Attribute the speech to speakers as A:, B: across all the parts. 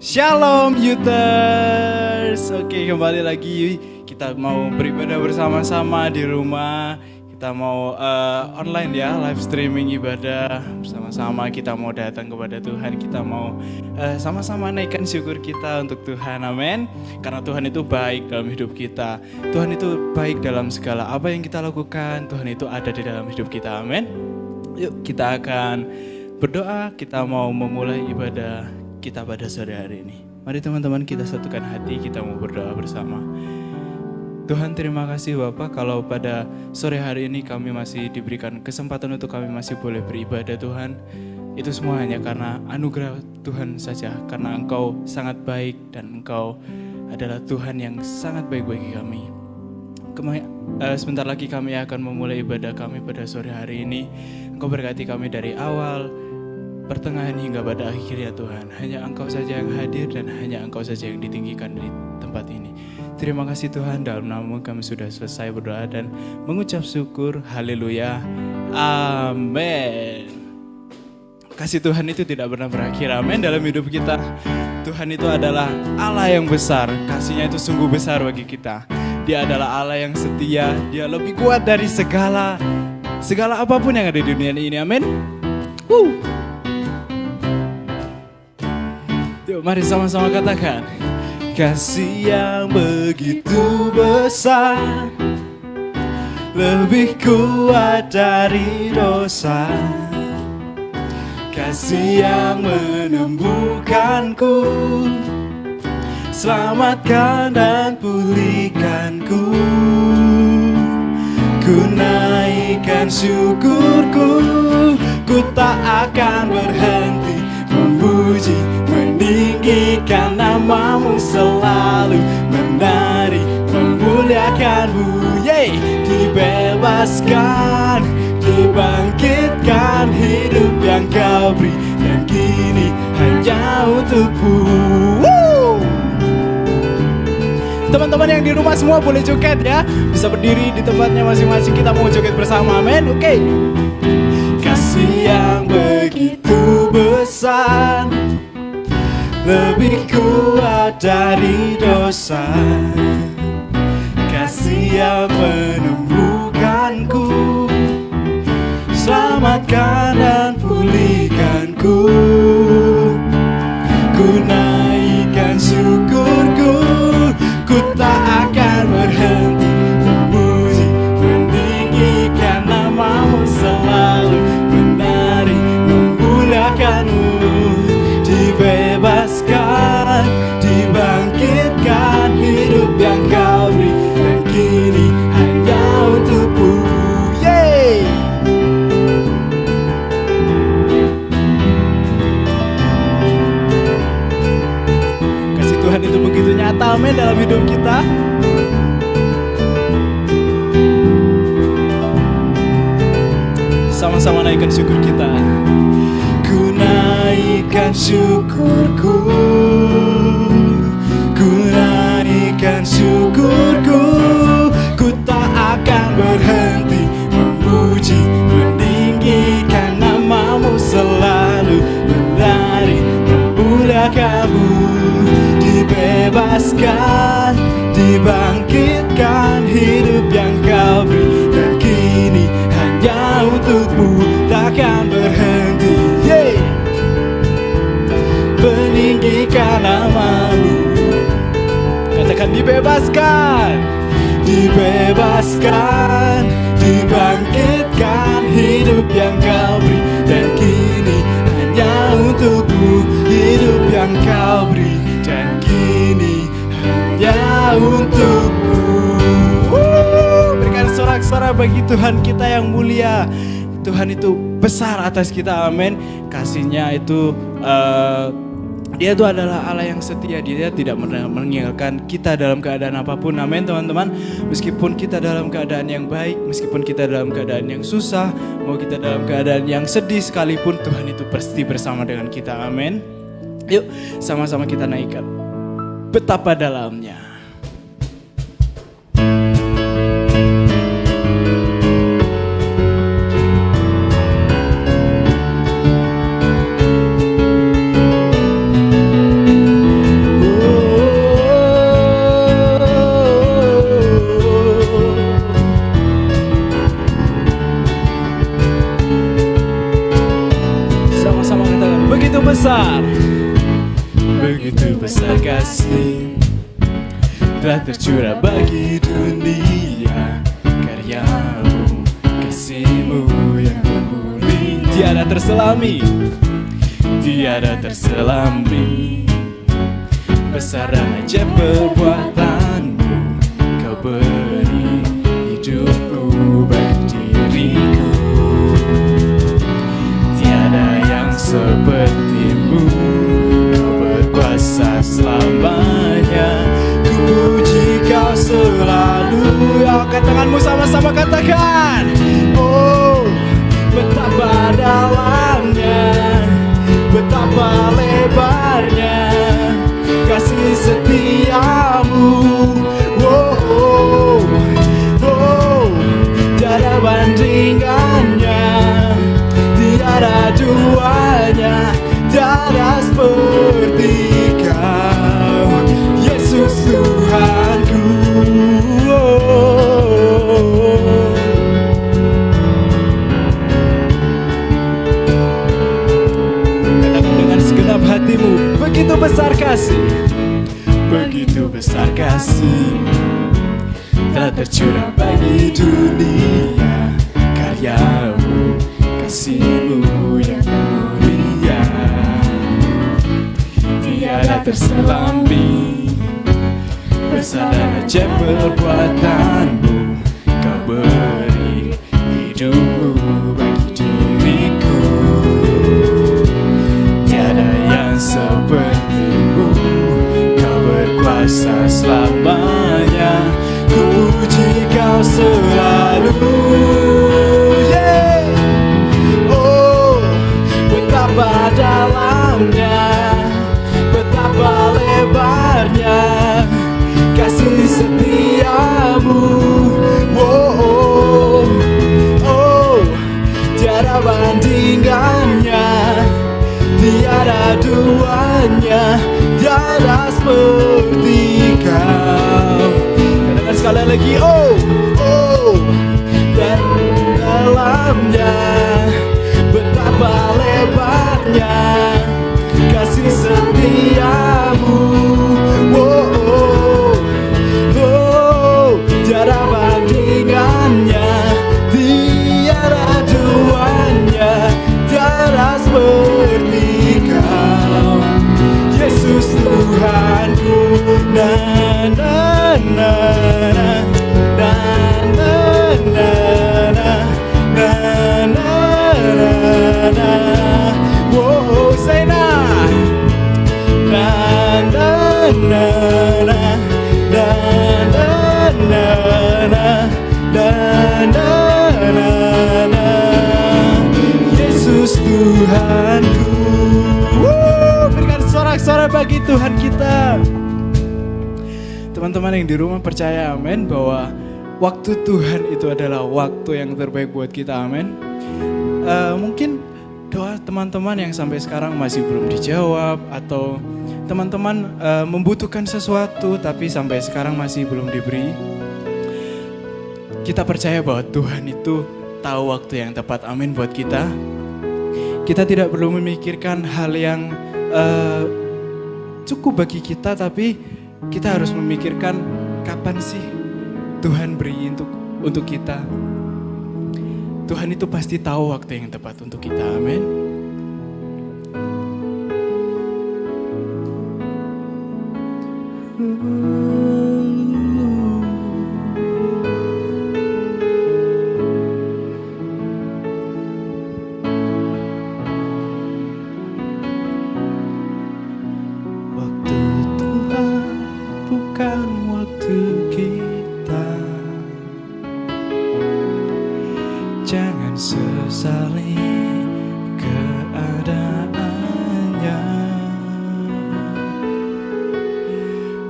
A: Shalom Youters. Oke, kembali lagi kita mau beribadah bersama-sama di rumah. Kita mau online ya, live streaming ibadah bersama-sama. Kita mau datang kepada Tuhan. Kita mau sama-sama naikkan syukur kita untuk Tuhan. Amin. Karena Tuhan itu baik dalam hidup kita. Tuhan itu baik dalam segala apa yang kita lakukan. Tuhan itu ada di dalam hidup kita. Amin. Yuk kita akan berdoa. Kita mau memulai ibadah kita pada sore hari ini. Mari teman-teman kita satukan hati, kita mau berdoa bersama. Tuhan, terima kasih Bapak kalau pada sore hari ini kami masih diberikan kesempatan untuk kami masih boleh beribadah Tuhan. Itu semua hanya karena anugerah Tuhan saja, karena Engkau sangat baik dan Engkau adalah Tuhan yang sangat baik bagi kami. Sebentar lagi kami akan memulai ibadah kami pada sore hari ini. Engkau berkati kami dari awal, pertengahan hingga pada akhirnya Tuhan. Hanya Engkau saja yang hadir dan hanya Engkau saja yang ditinggikan di tempat ini. Terima kasih Tuhan, dalam nama kami sudah selesai berdoa dan mengucap syukur. Haleluya. Amin. Kasih Tuhan itu tidak pernah berakhir. Amin. Dalam hidup kita, Tuhan itu adalah Allah yang besar. Kasihnya itu sungguh besar bagi kita. Dia adalah Allah yang setia. Dia lebih kuat dari segala apapun yang ada di dunia ini. Amin. Yuk mari sama-sama katakan. Kasih yang begitu besar, lebih kuat dari dosa. Kasih yang menembuhkanku, selamatkan dan pulihkanku. Ku naikkan syukurku, ku tak akan berhenti memuji, meninggikan namamu, selalu menari, memuliakanmu. Yeay, dibebaskan, dibangkitkan, hidup yang kau beri dan kini hanya untukmu. Teman-teman yang di rumah semua boleh joget ya. Bisa berdiri di tempatnya masing-masing, kita mau joget bersama, amin. Oke. Kasih yang begitu besar, lebih kuat dari dosa. Kasih yang menembuhkanku, selamatkan dan pulihkanku. Ku naikkan syukurku, ku tak akan berhenti memuji, meninggikan namamu, selalu menari, memuliakanmu. Dibebaskan, dibangkitkan, hidup yang kau beri dan kini hanya untukmu. Yeay! Kasih Tuhan itu begitu nyata, amin, dalam hidup kita. Sama-sama naikkan syukur kita. Ku naikkan syukurku, ku naikkan syukurku, ku tak akan berhenti memuji, meninggikan namamu, selalu menari, memuliakanmu. Dibebaskan, dibangkitkan, hidup yang kau beri dan kini hanya untukmu, takkan berhenti. Yeay. Meninggikan namamu. Katakan dibebaskan, dibebaskan, dibangkitkan, hidup yang kau beri dan kini hanya untukmu, hidup yang kau beri dan kini hanya untukmu. Berikan sorak-sorai bagi Tuhan kita yang mulia. Tuhan itu besar atas kita, amin. Kasihnya itu Dia itu adalah Allah yang setia. Dia tidak meninggalkan kita dalam keadaan apapun, amin teman-teman. Meskipun kita dalam keadaan yang baik, meskipun kita dalam keadaan yang susah, mau kita dalam keadaan yang sedih sekalipun, Tuhan itu pasti bersama dengan kita, amin. Yuk sama-sama kita naikkan betapa dalamnya. begitu besar kasih telah tercurah bagi dunia. Karyamu, kasihmu yang termurni, tiada terselami, besar dan ajaib perbuatanmu. Kau beri hidupmu bagi diriku, tiada yang sepertimu. Kau berkuasa selamanya, ku puji kau selalu. Angkat tanganmu sama-sama katakan, oh betapa dalamnya, betapa lebarnya kasih setiamu. Oh, oh, oh, tiada bandingannya, tiada duanya, tiada seperti kau, Yesus Tuhanku. Oh. Katakan dengan segenap hatimu, begitu besar kasih, begitu besar kasih telah tercurah bagi dunia. Karyamu, kasihmu yang mulia, tiada terselami, besar dan ajaib perbuatanmu. Kau beri hidupmu bagi diriku, tiada yang sepertimu. Kau berkuasa selamanya, ku puji kau selalu. Yeah. Oh, betapa dalamnya, betapa lebarnya kasih setiamu. Oh, oh, oh, tiada bandingannya, tiada duanya, tiada seperti kau. Katakan sekali lagi, oh, oh, dan dalamnya, betapa lebarnya kasih setiamu. Oh, oh, oh, tiada bandingannya, tiada duanya, tiada seperti kau, Yesus Tuhanku. Na na na na na na na na na na. Whoa, say na na na na na na na na na na na. Yesus Tuhanku. Berikan sorak-sorai bagi Tuhan kita. Teman-teman yang di rumah percaya amin bahwa waktu Tuhan itu adalah waktu yang terbaik buat kita, amin. Mungkin doa teman-teman yang sampai sekarang masih belum dijawab, atau teman-teman membutuhkan sesuatu tapi sampai sekarang masih belum diberi. Kita percaya bahwa Tuhan itu tahu waktu yang tepat, amin, buat kita. Kita tidak perlu memikirkan hal yang cukup bagi kita, tapi kita harus memikirkan kapan sih Tuhan beri untuk kita. Tuhan itu pasti tahu waktu yang tepat untuk kita, amin. Jangan sesali keadaannya.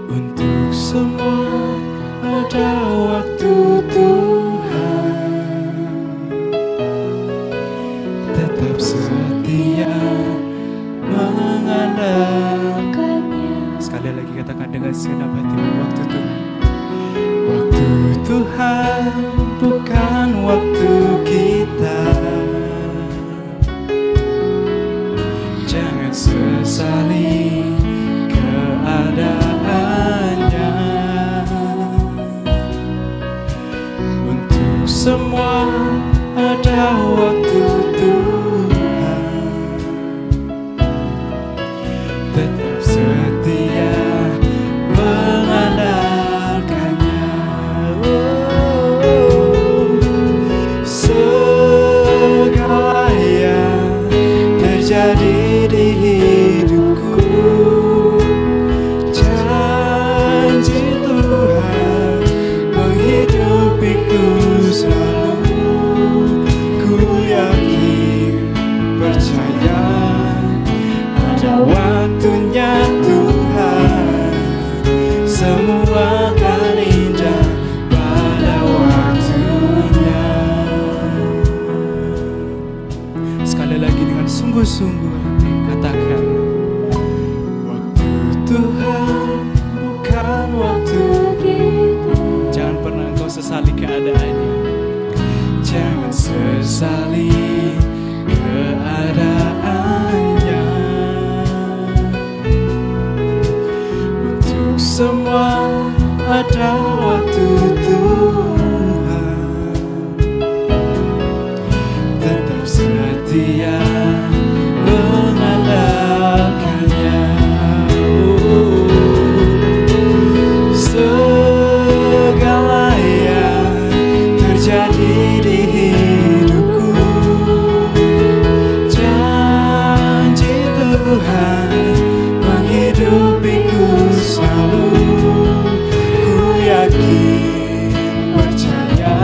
A: Untuk semua ada waktu Tuhan. Tetap setia mengandalkannya. Sekali lagi katakan dengan segenap hatimu, waktu Tuhan. Waktu Tuhan bukan waktu kita. Jangan sekali lagi dengan sungguh-sungguh hati katakan, waktu Tuhan bukan waktu kita. Jangan pernah engkau sesali keadaannya. Jangan sesali keadaannya. Untuk semua ada waktu Tuhan. Tetap setia mengandalkannya. Segala yang terjadi di hidupku, janji Tuhan menghidupiku selalu. Ku yakin, percaya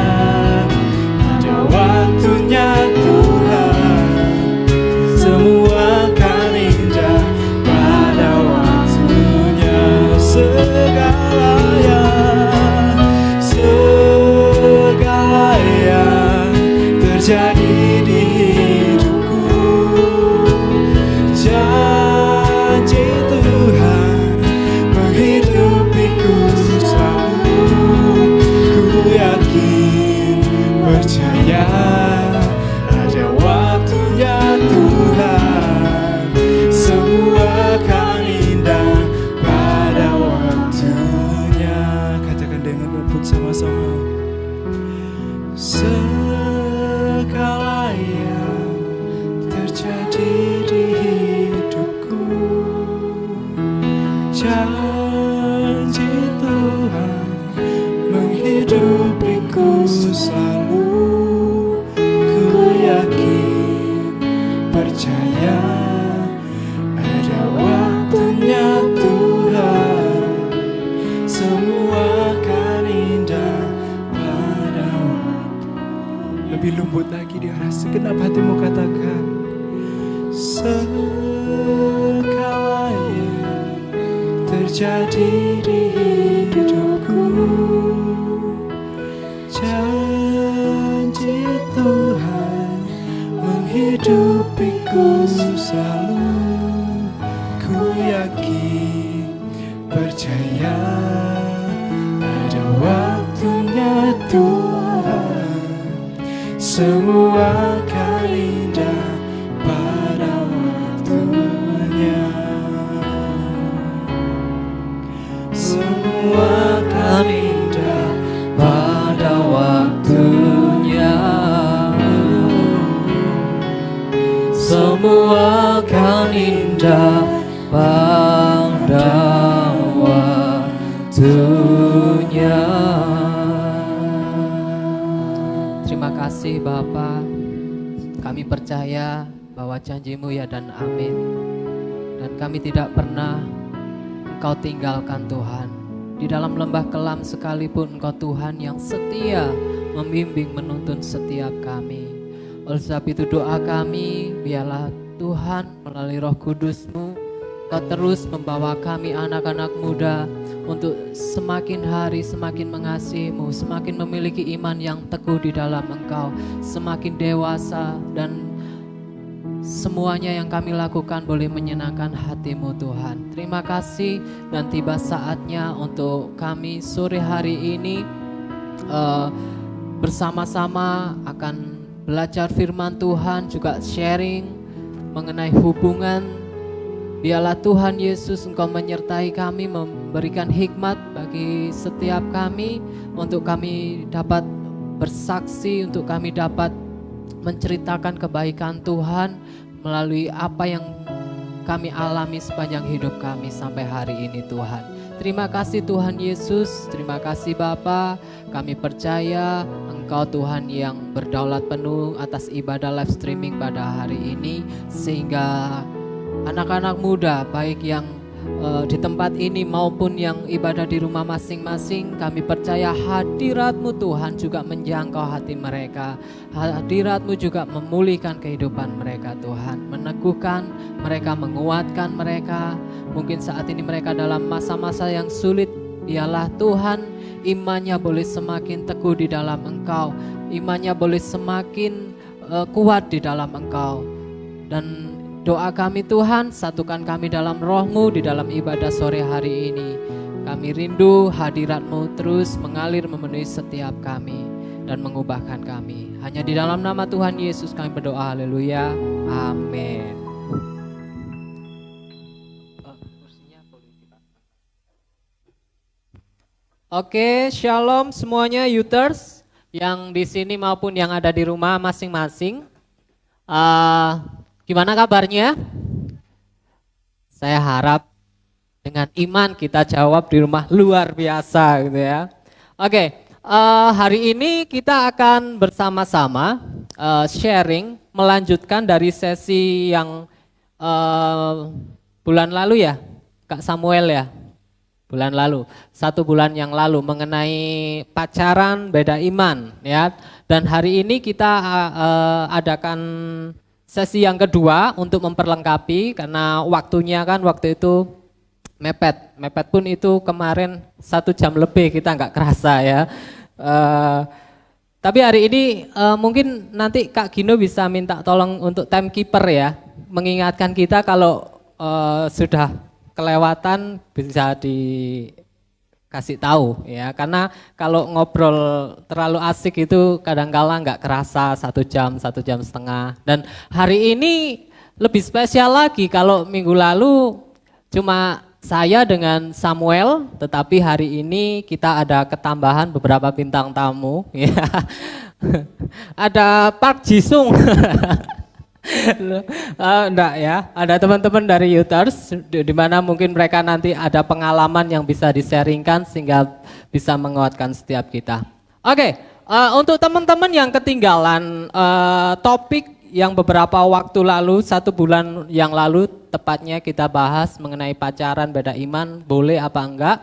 A: ada waktunya Tuhan. Semua akan indah pada waktunya. Segala yang terjadi di hidupku, janji Tuhan menghidupiku selalu. Ku yakin, percaya ada waktunya Tuhan. Semua akan indah pada waktunya. Katakan dengan lembut sama-sama. Segala yang terjadi di hidupku, janji Tuhan menghidupiku selalu. Ku yakin, percaya ada waktunya Tuhan. Semua akan indah pada waktu. Lebih lembut lagi di arah segenap hatimu katakan, segala yang terjadi di hidupku, janji Tuhan menghidupiku selalu. Ku yakin, percaya ada waktunya Tuhan. Semua akan indah pada waktunya. Semua akan indah pada waktunya.
B: Semua akan indah pada waktunya. Terima kasih Bapa, kami percaya bahwa janji-Mu ya dan amin. Dan kami tidak pernah Engkau tinggalkan Tuhan. Di dalam lembah kelam sekalipun Engkau Tuhan yang setia membimbing menuntun setiap kami. Oleh sebab itu doa kami, biarlah Tuhan melalui Roh Kudus-Mu Kau terus membawa kami anak-anak muda untuk semakin hari semakin mengasihi-Mu, semakin memiliki iman yang teguh di dalam Engkau, semakin dewasa dan semuanya yang kami lakukan boleh menyenangkan hati-Mu Tuhan. Terima kasih dan tiba saatnya untuk kami sore hari ini bersama-sama akan belajar firman Tuhan, juga sharing mengenai hubungan. Biarlah Tuhan Yesus Engkau menyertai kami, memberikan hikmat bagi setiap kami, untuk kami dapat bersaksi, untuk kami dapat menceritakan kebaikan Tuhan melalui apa yang kami alami sepanjang hidup kami sampai hari ini Tuhan. Terima kasih Tuhan Yesus, terima kasih Bapa. Kami percaya Engkau Tuhan yang berdaulat penuh atas ibadah live streaming pada hari ini, sehingga anak-anak muda baik yang di tempat ini maupun yang ibadah di rumah masing-masing, kami percaya hadirat-Mu Tuhan juga menjangkau hati mereka. Hadirat-Mu juga memulihkan kehidupan mereka Tuhan, meneguhkan mereka, menguatkan mereka. Mungkin saat ini mereka dalam masa-masa yang sulit, biarlah Tuhan imannya boleh semakin teguh di dalam Engkau, imannya boleh semakin kuat di dalam Engkau. Dan doa kami Tuhan, satukan kami dalam roh-Mu di dalam ibadah sore hari ini. Kami rindu hadirat-Mu terus mengalir memenuhi setiap kami dan mengubahkan kami. Hanya di dalam nama Tuhan Yesus kami berdoa, haleluya, amin. Oke, shalom semuanya Youters yang di sini maupun yang ada di rumah masing-masing. Gimana kabarnya? Saya harap dengan iman kita jawab di rumah luar biasa gitu ya. Oke, hari ini kita akan bersama-sama sharing melanjutkan dari sesi yang bulan lalu ya, Kak Samuel ya. Bulan lalu, 1 bulan yang lalu mengenai pacaran beda iman ya. Dan hari ini kita adakan sesi yang kedua untuk memperlengkapi karena waktunya kan waktu itu mepet pun itu kemarin 1 jam lebih kita nggak kerasa ya. Tapi hari ini mungkin nanti Kak Gino bisa minta tolong untuk timekeeper ya, mengingatkan kita kalau sudah kelewatan bisa dikasih tahu ya, karena kalau ngobrol terlalu asik itu kadang-kala nggak kerasa 1 jam, 1,5 jam. Dan hari ini lebih spesial lagi, kalau minggu lalu cuma saya dengan Samuel, tetapi hari ini kita ada ketambahan beberapa bintang tamu ya. Ada Park Jisung. Enggak ya, ada teman-teman dari Youters di mana mungkin mereka nanti ada pengalaman yang bisa di-sharingkan sehingga bisa menguatkan setiap kita. Oke, untuk teman-teman yang ketinggalan topik yang beberapa waktu lalu, 1 bulan yang lalu tepatnya kita bahas mengenai pacaran beda iman, boleh apa enggak.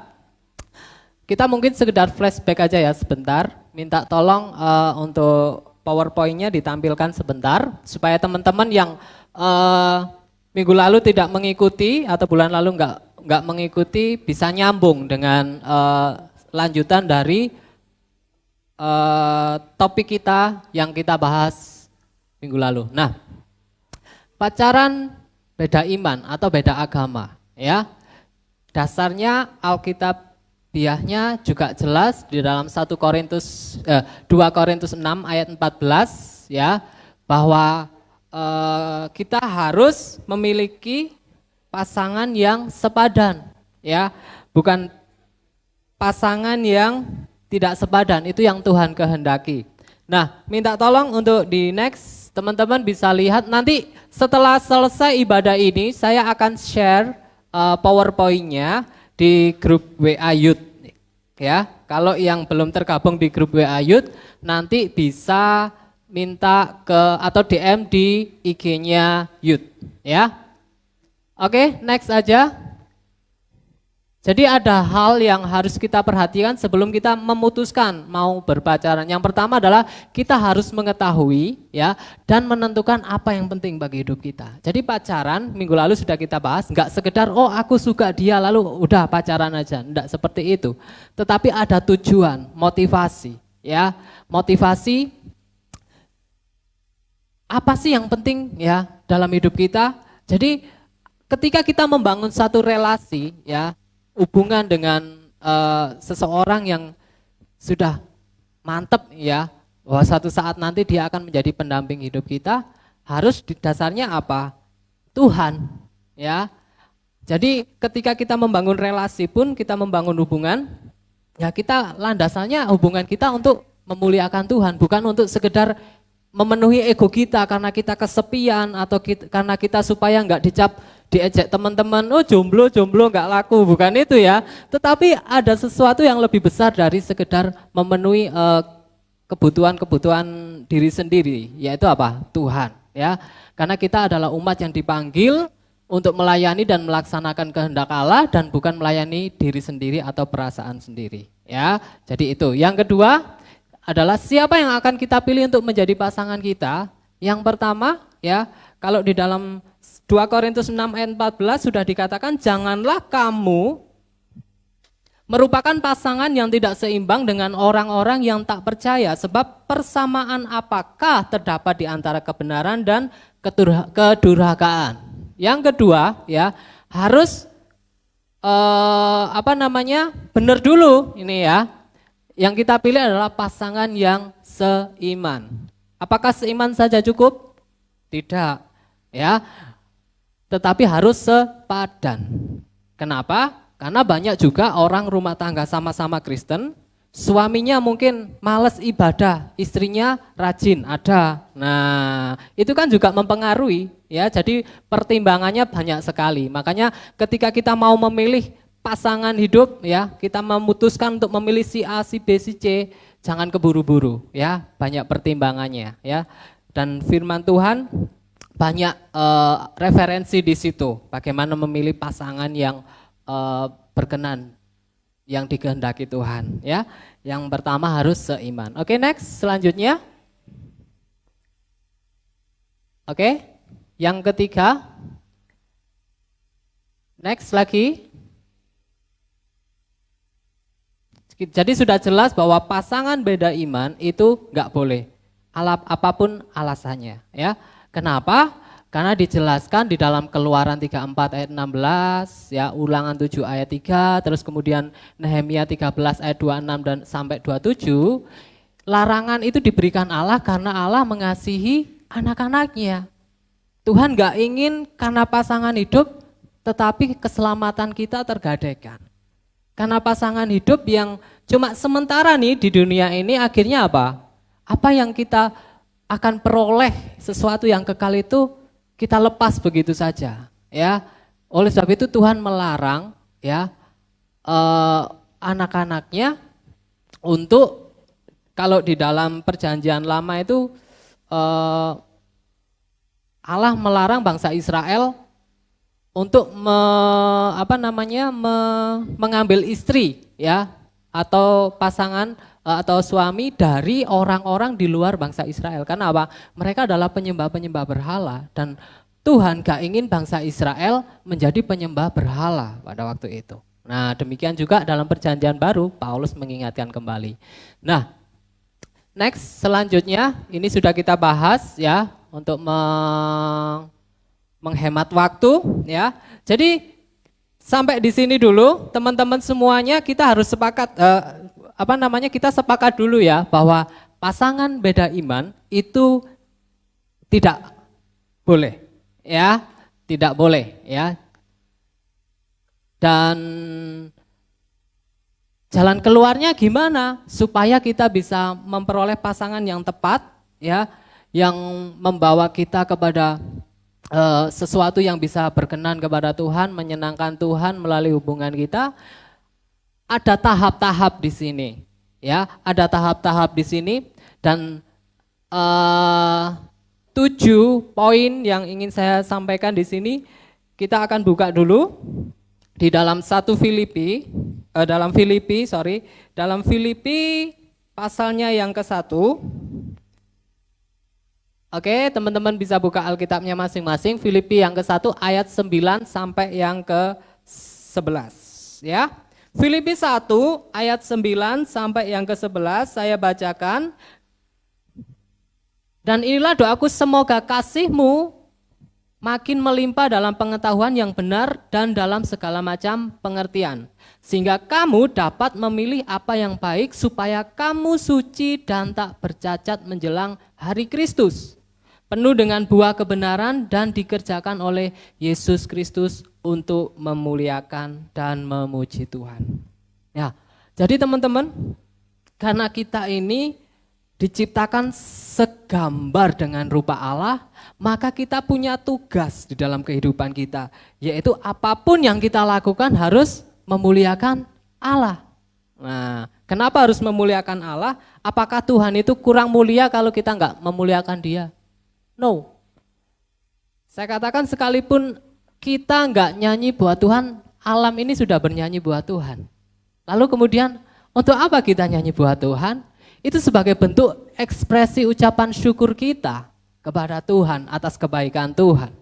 B: Kita mungkin sekedar flashback aja ya sebentar, minta tolong untuk PowerPoint-nya ditampilkan sebentar supaya teman-teman yang minggu lalu tidak mengikuti atau bulan lalu nggak mengikuti bisa nyambung dengan lanjutan dari topik kita yang kita bahas minggu lalu. Nah, pacaran beda iman atau beda agama ya. Dasarnya Alkitabiahnya juga jelas di dalam 2 Korintus 6 ayat 14 ya, bahwa kita harus memiliki pasangan yang sepadan ya, bukan pasangan yang tidak sepadan, itu yang Tuhan kehendaki. Nah, minta tolong untuk di next, teman-teman bisa lihat nanti setelah selesai ibadah ini saya akan share PowerPoint-nya di grup WA Youth ya. Kalau yang belum tergabung di grup WA Youth nanti bisa minta ke atau DM di IG-nya Youth ya. Oke, next aja. Jadi ada hal yang harus kita perhatikan sebelum kita memutuskan mau berpacaran. Yang pertama adalah kita harus mengetahui ya dan menentukan apa yang penting bagi hidup kita. Jadi pacaran minggu lalu sudah kita bahas, nggak sekedar oh aku suka dia lalu udah pacaran aja, enggak seperti itu. Tetapi ada tujuan, motivasi ya. Motivasi apa sih yang penting ya dalam hidup kita? Jadi ketika kita membangun satu relasi ya, hubungan dengan seseorang yang sudah mantep ya, bahwa suatu saat nanti dia akan menjadi pendamping hidup kita, harus di dasarnya apa? Tuhan ya. Jadi ketika kita membangun relasi pun kita membangun hubungan, ya kita landasannya hubungan kita untuk memuliakan Tuhan, bukan untuk sekedar memenuhi ego kita karena kita kesepian atau karena kita supaya nggak diejek teman-teman, oh jomblo nggak laku, bukan itu ya. Tetapi ada sesuatu yang lebih besar dari sekedar memenuhi kebutuhan diri sendiri, yaitu apa? Tuhan ya. Karena kita adalah umat yang dipanggil untuk melayani dan melaksanakan kehendak Allah dan bukan melayani diri sendiri atau perasaan sendiri ya. Jadi itu. Yang kedua adalah siapa yang akan kita pilih untuk menjadi pasangan kita. Yang pertama ya, kalau di dalam 2 Korintus 6 ayat 14 sudah dikatakan janganlah kamu merupakan pasangan yang tidak seimbang dengan orang-orang yang tak percaya, sebab persamaan apakah terdapat di antara kebenaran dan kedurhakaan. Yang kedua ya, harus benar dulu ini ya. Yang kita pilih adalah pasangan yang seiman. Apakah seiman saja cukup? Tidak ya, tetapi harus sepadan. Kenapa? Karena banyak juga orang rumah tangga sama-sama Kristen, suaminya mungkin males ibadah, istrinya rajin, ada. Nah, itu kan juga mempengaruhi ya. Jadi pertimbangannya banyak sekali. Makanya ketika kita mau memilih pasangan hidup ya, kita memutuskan untuk memilih si A, si B, si C, jangan keburu-buru ya, banyak pertimbangannya ya. Dan firman Tuhan banyak referensi di situ, bagaimana memilih pasangan yang berkenan, yang dikehendaki Tuhan ya. Yang pertama harus seiman. Oke, next, selanjutnya. Oke, yang ketiga. Next lagi. Jadi sudah jelas bahwa pasangan beda iman itu enggak boleh, apapun alasannya ya. Kenapa? Karena dijelaskan di dalam Keluaran 34 ayat 16, ya, Ulangan 7 ayat 3, terus kemudian Nehemia 13 ayat 26 dan sampai 27. Larangan itu diberikan Allah karena Allah mengasihi anak-anaknya. Tuhan gak ingin karena pasangan hidup tetapi keselamatan kita tergadaikan. Karena pasangan hidup yang cuma sementara nih di dunia ini, akhirnya apa? Apa yang kita akan peroleh, sesuatu yang kekal itu kita lepas begitu saja, ya. Oleh sebab itu Tuhan melarang ya anak-anaknya untuk, kalau di dalam perjanjian lama itu Allah melarang bangsa Israel untuk mengambil istri ya, atau pasangan atau suami dari orang-orang di luar bangsa Israel. Karena apa? Mereka adalah penyembah-penyembah berhala dan Tuhan gak ingin bangsa Israel menjadi penyembah berhala pada waktu itu. Nah, demikian juga dalam perjanjian baru Paulus mengingatkan kembali. Nah, next, selanjutnya ini sudah kita bahas ya, untuk menghemat waktu ya. Jadi sampai di sini dulu teman-teman semuanya, kita harus sepakat kita sepakat dulu ya bahwa pasangan beda iman itu tidak boleh ya, tidak boleh ya. Dan jalan keluarnya gimana supaya kita bisa memperoleh pasangan yang tepat ya, yang membawa kita kepada sesuatu yang bisa berkenan kepada Tuhan, menyenangkan Tuhan melalui hubungan kita. Ada tahap-tahap di sini, ya, ada tahap-tahap di sini, dan 7 poin yang ingin saya sampaikan di sini. Kita akan buka dulu di dalam dalam Filipi pasalnya yang ke-1. Oke, teman-teman bisa buka Alkitabnya masing-masing. Filipi yang ke-1 ayat 9 sampai yang ke-11 ya. Filipi 1 ayat 9 sampai yang ke-11 saya bacakan. Dan inilah doaku, semoga kasihmu makin melimpah dalam pengetahuan yang benar dan dalam segala macam pengertian, sehingga kamu dapat memilih apa yang baik, supaya kamu suci dan tak bercacat menjelang hari Kristus, penuh dengan buah kebenaran dan dikerjakan oleh Yesus Kristus untuk memuliakan dan memuji Tuhan. Ya, jadi teman-teman, karena kita ini diciptakan segambar dengan rupa Allah, maka kita punya tugas di dalam kehidupan kita, yaitu apapun yang kita lakukan harus memuliakan Allah. Nah, kenapa harus memuliakan Allah? Apakah Tuhan itu kurang mulia kalau kita enggak memuliakan Dia? No. Saya katakan, sekalipun kita enggak nyanyi buat Tuhan, alam ini sudah bernyanyi buat Tuhan. Lalu kemudian untuk apa kita nyanyi buat Tuhan? Itu sebagai bentuk ekspresi ucapan syukur kita kepada Tuhan atas kebaikan Tuhan.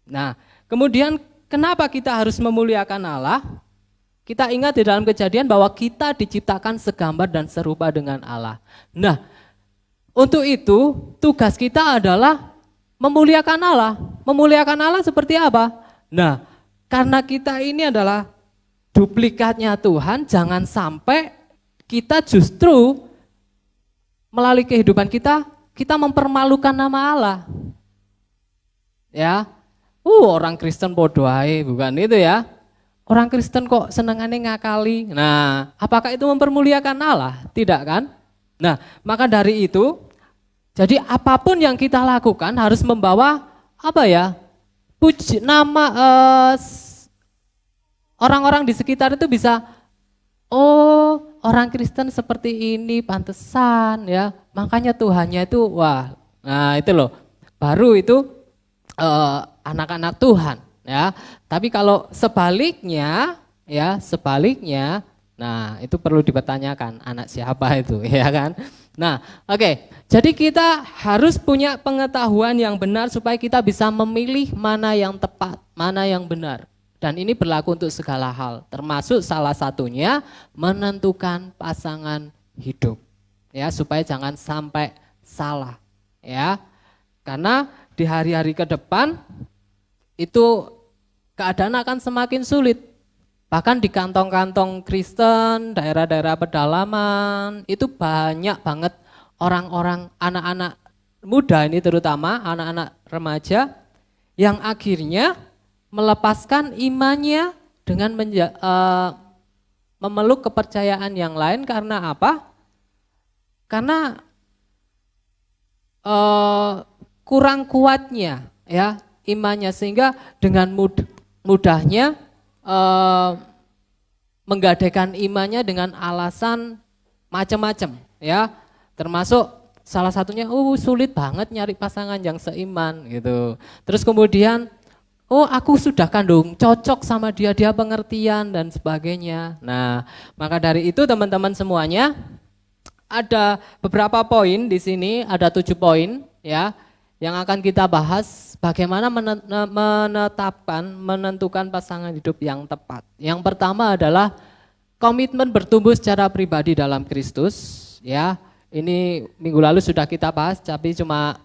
B: Nah, kemudian kenapa kita harus memuliakan Allah? Kita ingat di dalam Kejadian bahwa kita diciptakan segambar dan serupa dengan Allah. Nah, untuk itu tugas kita adalah memuliakan Allah. Memuliakan Allah seperti apa? Nah, karena kita ini adalah duplikatnya Tuhan, jangan sampai kita justru melalui kehidupan kita mempermalukan nama Allah. Ya, orang Kristen podo ae, bukan itu ya. Orang Kristen kok senengannya ngakali. Nah, apakah itu mempermuliakan Allah? Tidak kan? Nah, maka dari itu, jadi apapun yang kita lakukan harus membawa apa ya? Puji nama orang-orang di sekitar itu bisa, oh orang Kristen seperti ini pantesan ya. Makanya Tuhannya itu wah. Nah, itu loh. Baru itu anak-anak Tuhan. Ya, tapi kalau sebaliknya, nah itu perlu dipertanyakan anak siapa itu, ya kan? Nah, oke. Jadi kita harus punya pengetahuan yang benar supaya kita bisa memilih mana yang tepat, mana yang benar. Dan ini berlaku untuk segala hal, termasuk salah satunya menentukan pasangan hidup, ya supaya jangan sampai salah, ya. Karena di hari-hari ke depan itu keadaan akan semakin sulit. Bahkan di kantong-kantong Kristen, daerah-daerah pedalaman, itu banyak banget orang-orang, anak-anak muda ini terutama, anak-anak remaja, yang akhirnya melepaskan imannya dengan memeluk kepercayaan yang lain. Karena apa? Karena kurang kuatnya ya imannya, sehingga dengan mudahnya menggadaikan imannya dengan alasan macam-macam ya, termasuk salah satunya sulit banget nyari pasangan yang seiman gitu. Terus kemudian aku sudah kandung cocok sama dia pengertian dan sebagainya. Nah, maka dari itu teman-teman semuanya, ada beberapa poin di sini, ada 7 poin ya yang akan kita bahas bagaimana menentukan pasangan hidup yang tepat. Yang pertama adalah komitmen bertumbuh secara pribadi dalam Kristus ya. Ini minggu lalu sudah kita bahas, tapi cuma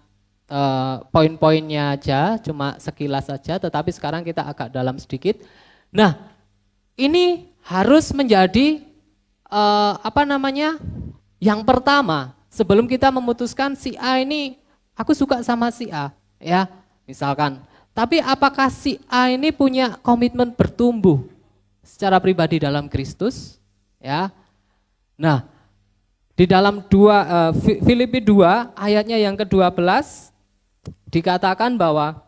B: poin-poinnya aja, cuma sekilas saja, tetapi sekarang kita agak dalam sedikit. Nah, ini harus menjadi yang pertama sebelum kita memutuskan si A ini aku suka sama si A ya misalkan. Tapi apakah si A ini punya komitmen bertumbuh secara pribadi dalam Kristus ya. Nah, di dalam Filipi 2 ayatnya yang ke-12 dikatakan bahwa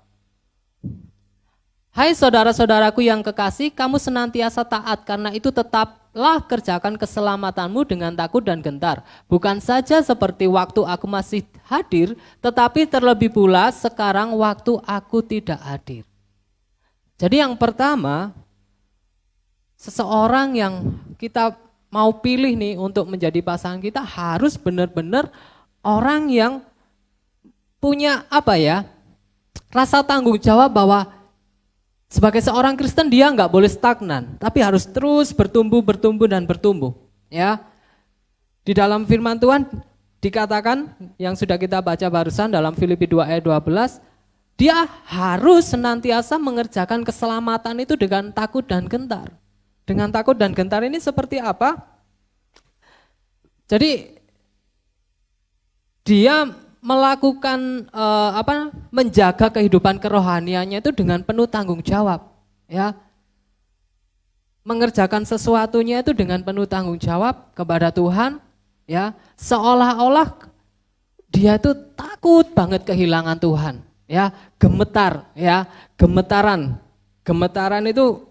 B: hai saudara-saudaraku yang kekasih, kamu senantiasa taat, karena itu tetaplah kerjakan keselamatanmu dengan takut dan gentar. Bukan saja seperti waktu aku masih hadir, tetapi terlebih pula sekarang waktu aku tidak hadir. Jadi yang pertama, seseorang yang kita mau pilih nih untuk menjadi pasangan kita harus benar-benar orang yang punya rasa tanggung jawab bahwa sebagai seorang Kristen dia nggak boleh stagnan, tapi harus terus bertumbuh dan bertumbuh. Ya, di dalam Firman Tuhan dikatakan yang sudah kita baca barusan dalam Filipi 2 ayat 12, dia harus senantiasa mengerjakan keselamatan itu dengan takut dan gentar. Dengan takut dan gentar ini seperti apa? Jadi dia melakukan menjaga kehidupan kerohaniannya itu dengan penuh tanggung jawab ya. Mengerjakan sesuatunya itu dengan penuh tanggung jawab kepada Tuhan ya, seolah-olah dia itu takut banget kehilangan Tuhan ya, gemetar ya, gemetaran itu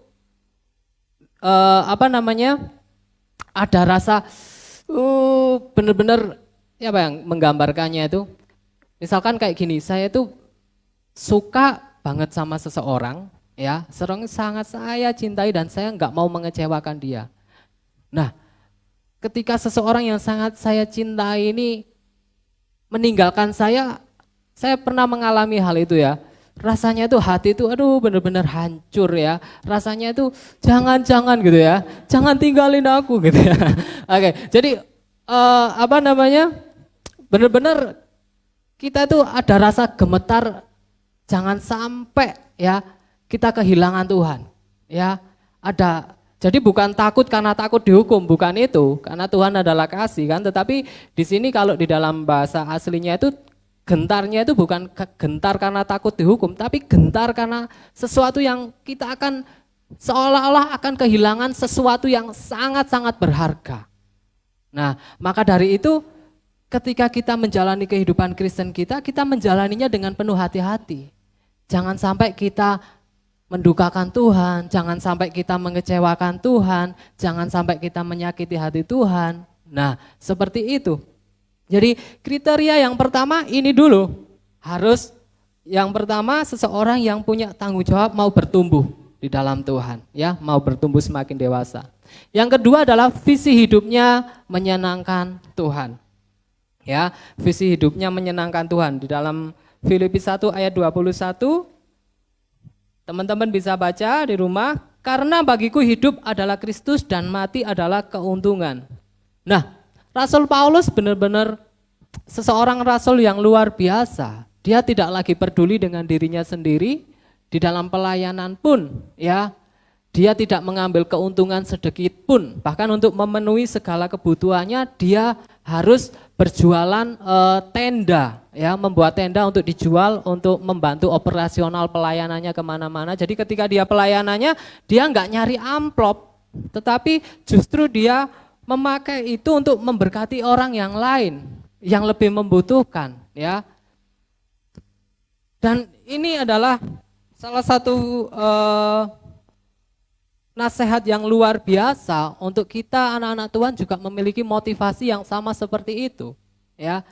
B: ada rasa benar-benar apa yang menggambarkannya itu. Misalkan kayak gini, saya tuh suka banget sama seseorang, ya, sangat saya cintai dan saya nggak mau mengecewakan dia. Nah, ketika seseorang yang sangat saya cintai ini meninggalkan saya pernah mengalami hal itu ya. rasanya itu hati itu aduh benar-benar hancur ya. Rasanya itu jangan-jangan gitu ya. Jangan tinggalin aku gitu ya. Oke, jadi apa namanya? Benar-benar kita itu ada rasa gemetar jangan sampai ya kita kehilangan Tuhan. Ya, ada. Jadi bukan takut karena takut dihukum, bukan itu, karena Tuhan adalah kasih kan, tetapi di sini kalau di dalam bahasa aslinya itu gentarnya itu bukan gentar karena takut dihukum, tapi gentar karena sesuatu yang kita akan seolah-olah akan kehilangan sesuatu yang sangat-sangat berharga. Nah, maka dari itu ketika kita menjalani kehidupan Kristen kita menjalaninya dengan penuh hati-hati. Jangan sampai kita mendukakan Tuhan, jangan sampai kita mengecewakan Tuhan, jangan sampai kita menyakiti hati Tuhan. Nah, seperti itu. Jadi kriteria yang pertama ini dulu, harus yang pertama seseorang yang punya tanggung jawab mau bertumbuh di dalam Tuhan, ya, mau bertumbuh semakin dewasa. Yang kedua adalah visi hidupnya menyenangkan Tuhan. Ya, visi hidupnya menyenangkan Tuhan. Di dalam Filipi 1 ayat 21, teman-teman bisa baca di rumah, karena bagiku hidup adalah Kristus dan mati adalah keuntungan. Nah, Rasul Paulus benar-benar seseorang rasul yang luar biasa. Dia tidak lagi peduli dengan dirinya sendiri, di dalam pelayanan pun ya, dia tidak mengambil keuntungan sedikit pun. Bahkan untuk memenuhi segala kebutuhannya dia harus berjualan tenda, ya, membuat tenda untuk dijual untuk membantu operasional pelayanannya kemana-mana. Jadi ketika dia pelayanannya dia nggak nyari amplop, tetapi justru dia memakai itu untuk memberkati orang yang lain yang lebih membutuhkan, ya. Dan ini adalah salah satu nasihat yang luar biasa untuk kita anak-anak Tuhan juga memiliki motivasi yang sama seperti itu, ya.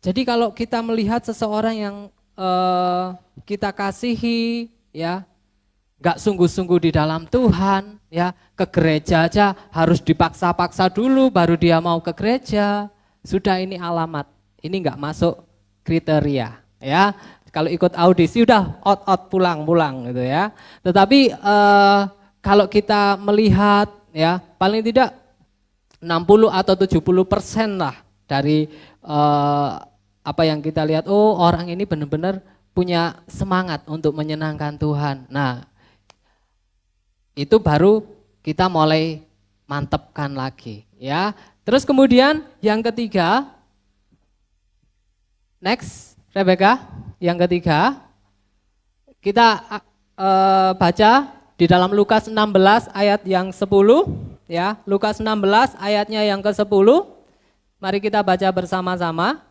B: Jadi kalau kita melihat seseorang yang kita kasihi, ya, nggak sungguh-sungguh di dalam Tuhan, ya, ke gereja aja harus dipaksa-paksa dulu baru dia mau ke gereja. Sudah ini alamat, ini nggak masuk kriteria, ya. Kalau ikut audisi udah out pulang gitu ya. Tetapi kalau kita melihat ya paling tidak 60 atau 70% lah dari apa yang kita lihat, oh orang ini benar-benar punya semangat untuk menyenangkan Tuhan. Nah, itu baru kita mulai mantepkan lagi ya. Terus kemudian yang ketiga, next Rebecca, yang ketiga kita baca di dalam Lukas 16 ayat yang 10, ya, Lukas 16 ayatnya yang ke-10. Mari kita baca bersama-sama.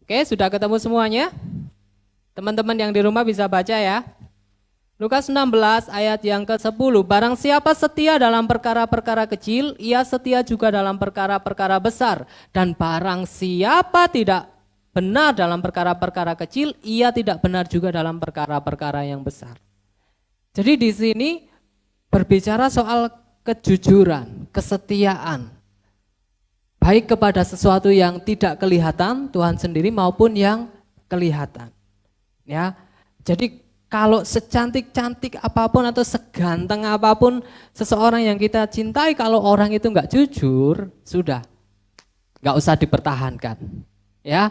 B: Oke, sudah ketemu semuanya? Teman-teman yang di rumah bisa baca ya. Lukas 16 ayat yang ke-10, barang siapa setia dalam perkara-perkara kecil, ia setia juga dalam perkara-perkara besar. Dan barang siapa tidak benar dalam perkara-perkara kecil, ia tidak benar juga dalam perkara-perkara yang besar. Jadi di sini berbicara soal kejujuran, kesetiaan, baik kepada sesuatu yang tidak kelihatan Tuhan sendiri maupun yang kelihatan. Ya, jadi kalau secantik-cantik apapun atau seganteng apapun seseorang yang kita cintai, kalau orang itu nggak jujur, sudah nggak usah dipertahankan, ya.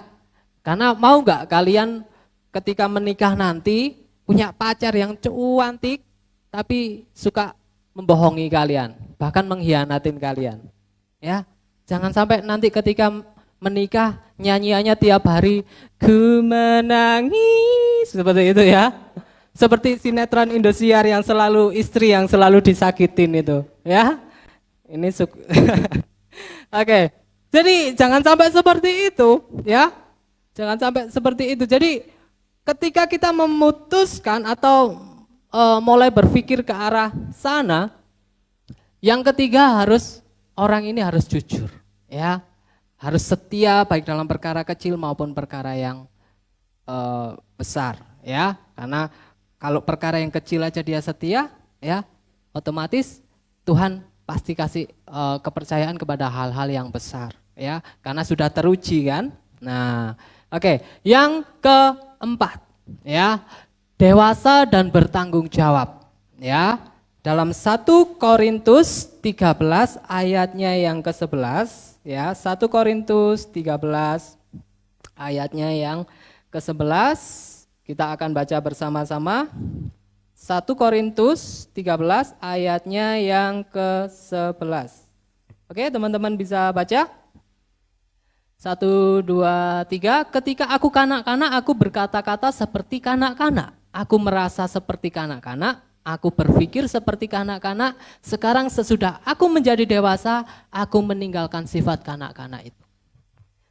B: Karena mau nggak kalian ketika menikah nanti punya pacar yang cantik tapi suka membohongi kalian, bahkan mengkhianatin kalian, ya. Jangan sampai nanti ketika menikah nyanyiannya tiap hari ku menangis seperti itu ya. Seperti sinetron Indosiar yang selalu istri yang selalu disakitin itu, ya. Ini Oke. Jadi jangan sampai seperti itu, ya. Jangan sampai seperti itu. Jadi ketika kita memutuskan atau mulai berpikir ke arah sana, yang ketiga orang ini harus jujur, ya. Harus setia baik dalam perkara kecil maupun perkara yang besar, ya. Karena kalau perkara yang kecil aja dia setia, ya, otomatis Tuhan pasti kasih kepercayaan kepada hal-hal yang besar, ya, karena sudah teruji kan. Nah, oke, yang keempat ya, dewasa dan bertanggung jawab ya. Dalam 1 Korintus 13 ayatnya yang ke-11 ya, 1 Korintus 13 ayatnya yang ke-11 kita akan baca bersama-sama. 1 Korintus 13 ayatnya yang ke-11. Oke, teman-teman bisa baca? 1, 2, 3. Ketika aku kanak-kanak, aku berkata-kata seperti kanak-kanak. Aku merasa seperti kanak-kanak, aku berpikir seperti kanak-kanak. Sekarang sesudah aku menjadi dewasa, aku meninggalkan sifat kanak-kanak itu.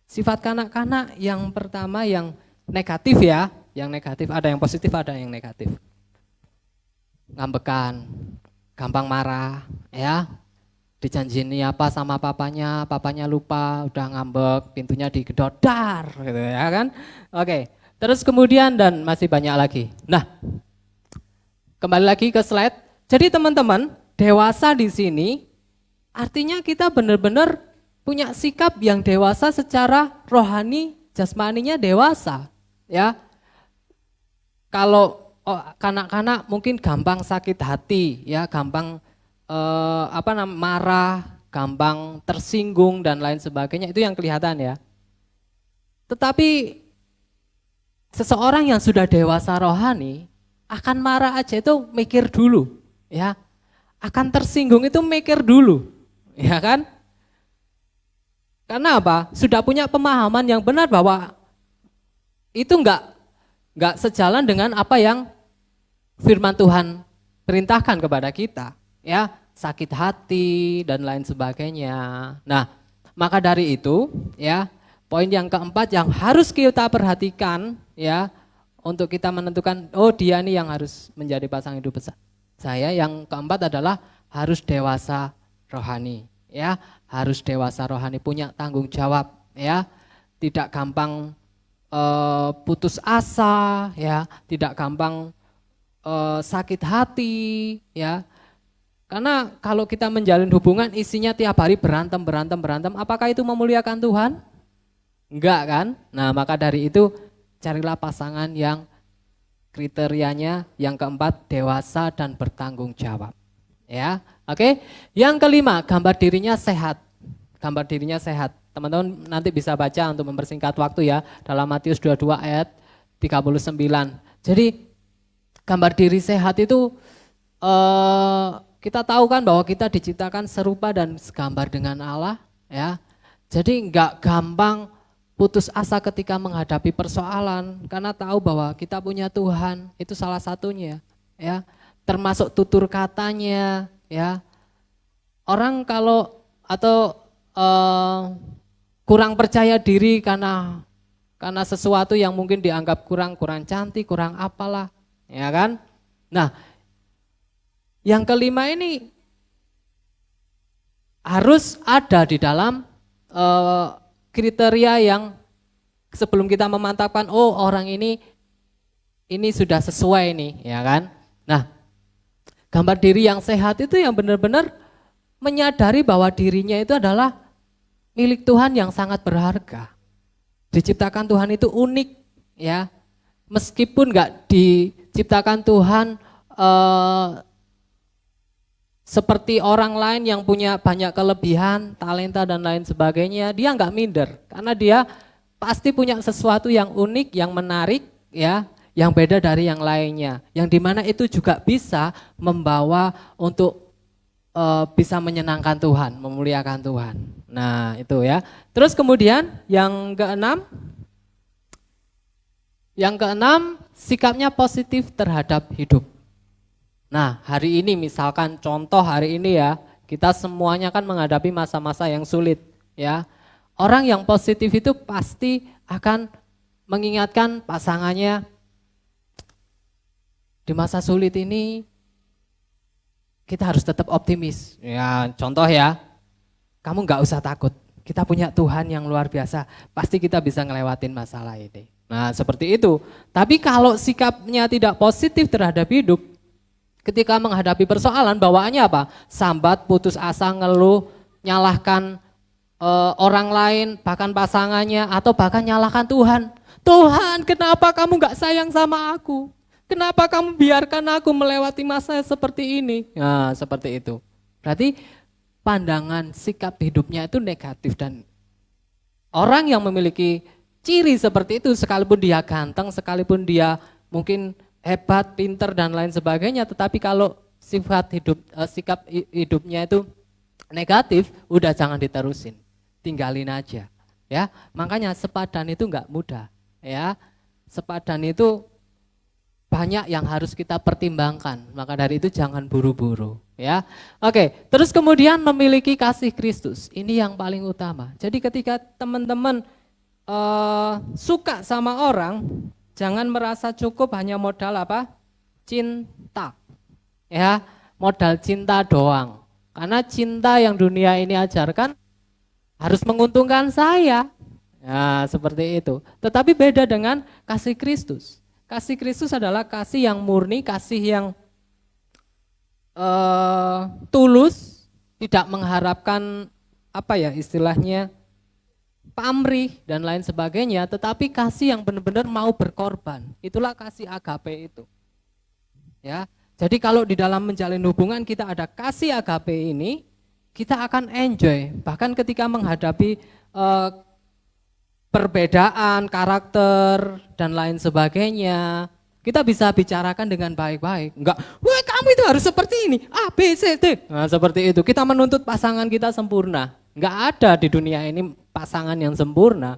B: Sifat kanak-kanak yang pertama yang negatif ya, yang negatif, ada yang positif, ada yang negatif. Ngambekan, gampang marah ya, dijanjini apa sama papanya, papanya lupa, udah ngambek, pintunya digedor, dar gitu ya kan. Oke, terus kemudian dan masih banyak lagi. Nah, kembali lagi ke slide. Jadi teman-teman, dewasa di sini artinya kita benar-benar punya sikap yang dewasa secara rohani, jasmaninya dewasa ya. Kalau kanak-kanak mungkin gampang sakit hati ya, gampang marah, gampang tersinggung dan lain sebagainya, itu yang kelihatan ya. Tetapi seseorang yang sudah dewasa rohani akan marah aja itu mikir dulu ya, akan tersinggung itu mikir dulu ya kan. Karena apa? Sudah punya pemahaman yang benar bahwa itu enggak sejalan dengan apa yang firman Tuhan perintahkan kepada kita ya, sakit hati dan lain sebagainya. Nah, maka dari itu ya, poin yang keempat yang harus kita perhatikan ya, untuk kita menentukan oh dia nih yang harus menjadi pasangan hidup saya, yang keempat adalah harus dewasa rohani ya, harus dewasa rohani, punya tanggung jawab ya, tidak gampang putus asa ya, tidak gampang sakit hati ya. Karena kalau kita menjalin hubungan isinya tiap hari berantem, apakah itu memuliakan Tuhan? Enggak kan? Nah, maka dari itu carilah pasangan yang kriterianya yang keempat dewasa dan bertanggung jawab. Ya, oke. Yang kelima, gambar dirinya sehat. Gambar dirinya sehat. Teman-teman nanti bisa baca untuk mempersingkat waktu ya, dalam Matius 22 ayat 39. Jadi gambar diri sehat itu kita tahu kan bahwa kita diciptakan serupa dan segambar dengan Allah ya. Jadi enggak gampang putus asa ketika menghadapi persoalan karena tahu bahwa kita punya Tuhan, itu salah satunya ya. Termasuk tutur katanya ya. Orang kalau atau kurang percaya diri karena sesuatu yang mungkin dianggap kurang cantik, kurang apalah, ya kan? Nah, yang kelima ini harus ada di dalam kriteria yang sebelum kita memantapkan oh orang ini sudah sesuai nih, ya kan? Nah, gambar diri yang sehat itu yang benar-benar menyadari bahwa dirinya itu adalah milik Tuhan yang sangat berharga. Diciptakan Tuhan itu unik ya. Meskipun enggak diciptakan Tuhan seperti orang lain yang punya banyak kelebihan, talenta dan lain sebagainya, dia enggak minder karena dia pasti punya sesuatu yang unik, yang menarik ya, yang beda dari yang lainnya. Yang dimana itu juga bisa membawa untuk bisa menyenangkan Tuhan, memuliakan Tuhan. Nah itu ya. Terus kemudian yang keenam, sikapnya positif terhadap hidup. Nah hari ini misalkan contoh hari ini ya, kita semuanya kan menghadapi masa-masa yang sulit ya. Orang yang positif itu pasti akan mengingatkan pasangannya di masa sulit ini kita harus tetap optimis. Ya, contoh ya, kamu nggak usah takut. Kita punya Tuhan yang luar biasa. Pasti kita bisa ngelewatin masalah ini. Nah, seperti itu. Tapi kalau sikapnya tidak positif terhadap hidup, ketika menghadapi persoalan, bawaannya apa? Sambat, putus asa, ngeluh, nyalahkan orang lain, bahkan pasangannya, atau bahkan nyalahkan Tuhan. Tuhan, kenapa kamu gak sayang sama aku? Kenapa kamu biarkan aku melewati masa seperti ini? Nah, seperti itu. Berarti pandangan sikap hidupnya itu negatif, dan orang yang memiliki ciri seperti itu, sekalipun dia ganteng, sekalipun dia mungkin hebat, pinter dan lain sebagainya, tetapi kalau sikap hidupnya itu negatif, udah jangan diterusin, tinggalin aja. Ya, makanya sepadan itu nggak mudah. Ya, sepadan itu banyak yang harus kita pertimbangkan, maka dari itu jangan buru-buru. Ya, oke. Terus kemudian memiliki kasih Kristus, ini yang paling utama. Jadi ketika teman-teman suka sama orang, jangan merasa cukup hanya modal apa? Cinta. Ya, modal cinta doang. Karena cinta yang dunia ini ajarkan harus menguntungkan saya. Ya, seperti itu. Tetapi beda dengan kasih Kristus. Kasih Kristus adalah kasih yang murni, kasih yang tulus, tidak mengharapkan apa ya istilahnya pamrih dan lain sebagainya, tetapi kasih yang benar-benar mau berkorban. Itulah kasih agape itu. Ya, jadi kalau di dalam menjalin hubungan kita ada kasih agape ini, kita akan enjoy. Bahkan ketika menghadapi perbedaan karakter dan lain sebagainya, kita bisa bicarakan dengan baik-baik. Enggak, wah kamu itu harus seperti ini, A, B, C, D. Nah, seperti itu. Kita menuntut pasangan kita sempurna. Enggak ada di dunia ini pasangan yang sempurna.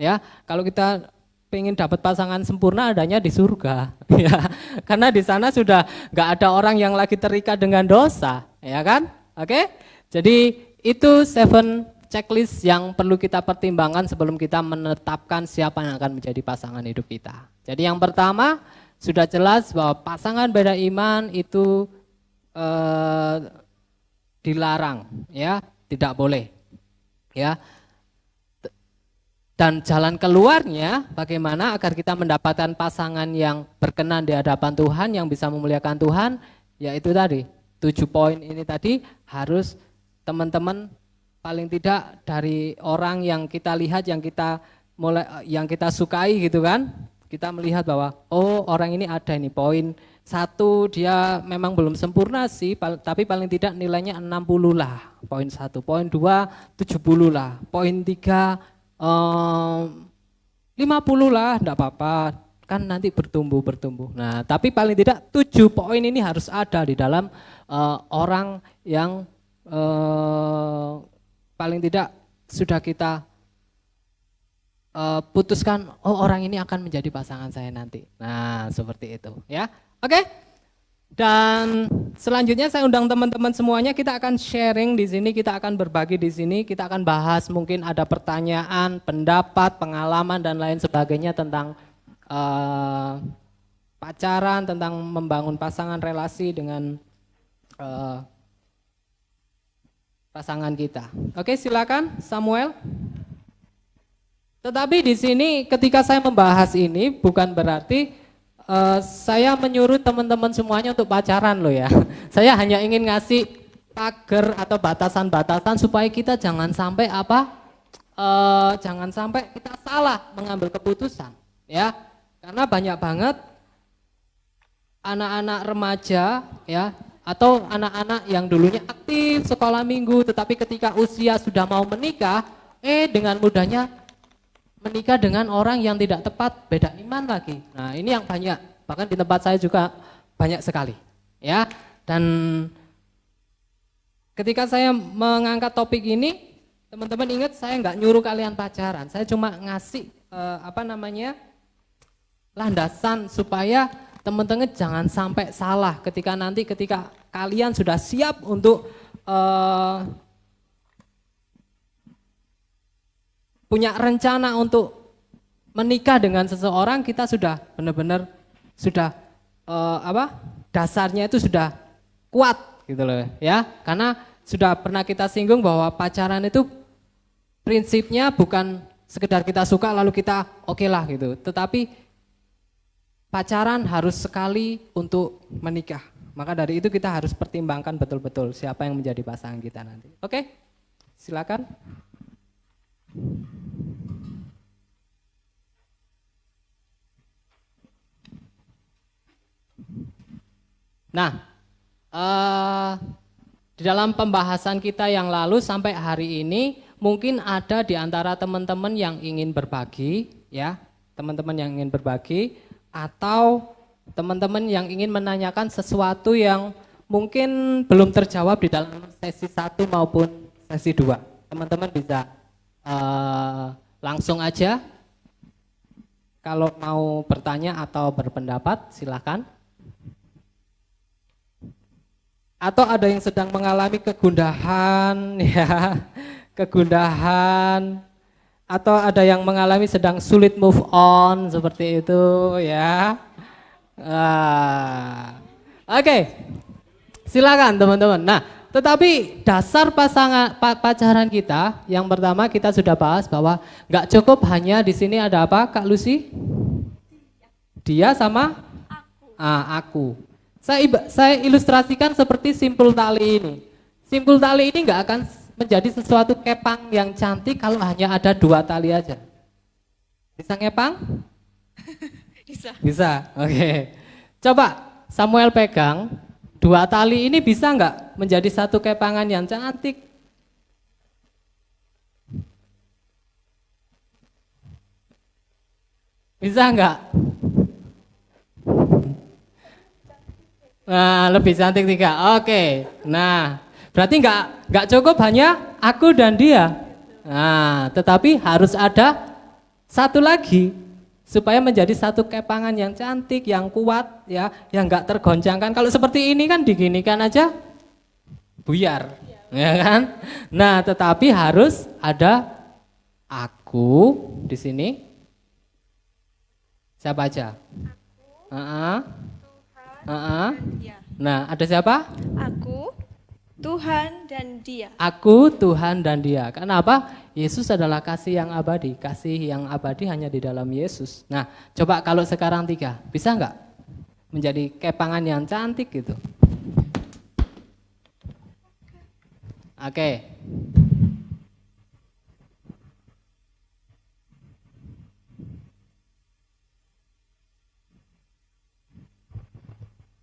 B: Ya, kalau kita pengen dapat pasangan sempurna adanya di surga. Ya, karena di sana sudah enggak ada orang yang lagi terikat dengan dosa, ya kan? Oke? Jadi itu 7 checklist yang perlu kita pertimbangkan sebelum kita menetapkan siapa yang akan menjadi pasangan hidup kita. Jadi yang pertama sudah jelas bahwa pasangan beda iman itu dilarang, ya, tidak boleh, ya. Dan jalan keluarnya bagaimana agar kita mendapatkan pasangan yang berkenan di hadapan Tuhan, yang bisa memuliakan Tuhan, yaitu tadi 7 poin ini tadi harus teman-teman paling tidak dari orang yang kita lihat, yang kita sukai gitu kan, kita melihat bahwa oh orang ini ada ini poin 1 dia memang belum sempurna sih, tapi paling tidak nilainya 60 lah, poin 1, poin 2 70 lah, poin 3 50 lah, enggak apa-apa kan nanti bertumbuh. Nah tapi paling tidak 7 poin ini harus ada di dalam orang yang paling tidak sudah kita putuskan, oh orang ini akan menjadi pasangan saya nanti. Nah seperti itu ya. Oke. Dan selanjutnya saya undang teman-teman semuanya, kita akan sharing di sini, kita akan berbagi di sini, kita akan bahas mungkin ada pertanyaan, pendapat, pengalaman dan lain sebagainya tentang pacaran, tentang membangun pasangan relasi dengan pasangan kita. Oke, silakan Samuel. Tetapi di sini ketika saya membahas ini bukan berarti saya menyuruh teman-teman semuanya untuk pacaran loh ya. Saya hanya ingin ngasih pagar atau batasan-batasan supaya kita jangan sampai jangan sampai kita salah mengambil keputusan ya. Karena banyak banget anak-anak remaja ya, atau anak-anak yang dulunya aktif sekolah minggu tetapi ketika usia sudah mau menikah, dengan mudahnya menikah dengan orang yang tidak tepat, beda iman lagi. Nah ini yang banyak, bahkan di tempat saya juga banyak sekali ya. Dan ketika saya mengangkat topik ini, teman-teman ingat saya nggak nyuruh kalian pacaran, saya cuma ngasih landasan supaya teman-teman jangan sampai salah ketika kalian sudah siap untuk punya rencana untuk menikah dengan seseorang, kita sudah benar-benar sudah dasarnya itu sudah kuat gitu loh ya. Karena sudah pernah kita singgung bahwa pacaran itu prinsipnya bukan sekedar kita suka lalu kita oke lah gitu, tetapi pacaran harus sekali untuk menikah. Maka dari itu kita harus pertimbangkan betul-betul siapa yang menjadi pasangan kita nanti. Oke, silakan. Nah, eh, di dalam pembahasan kita yang lalu sampai hari ini, mungkin ada di antara teman-teman yang ingin berbagi, ya, teman-teman yang ingin berbagi, atau teman-teman yang ingin menanyakan sesuatu yang mungkin belum terjawab di dalam sesi 1 maupun sesi 2. Teman-teman bisa langsung aja, kalau mau bertanya atau berpendapat, silakan. Atau ada yang sedang mengalami kegundahan, ya, kegundahan, atau ada yang mengalami sedang sulit move on seperti itu, ya. Oke, silakan teman-teman. Nah, tetapi dasar pacaran kita, yang pertama kita sudah bahas bahwa nggak cukup hanya di sini ada apa, Kak Lucy? Dia sama aku. Saya ilustrasikan seperti simpul tali ini. Simpul tali ini nggak akan menjadi sesuatu kepang yang cantik kalau hanya ada 2 tali aja. Bisa ngepang?
C: Bisa.
B: Bisa, oke. Coba Samuel pegang 2 tali ini, bisa nggak menjadi satu kepangan yang cantik? Bisa nggak? Nah, lebih cantik 3. Oke. Nah, berarti nggak cukup hanya aku dan dia. Nah, tetapi harus ada satu lagi supaya menjadi satu kepangan yang cantik, yang kuat, ya, yang nggak tergoncangkan. Kalau seperti ini kan diginikan aja buyar, ya kan? Nah, tetapi harus ada aku di sini. Siapa aja?
C: Dia.
B: Nah, ada siapa?
C: Aku, Tuhan dan dia.
B: Aku, Tuhan, dan dia. Kenapa? Yesus adalah kasih yang abadi. Kasih yang abadi hanya di dalam Yesus. Nah, coba kalau sekarang 3, bisa nggak menjadi kepangan yang cantik gitu? Oke.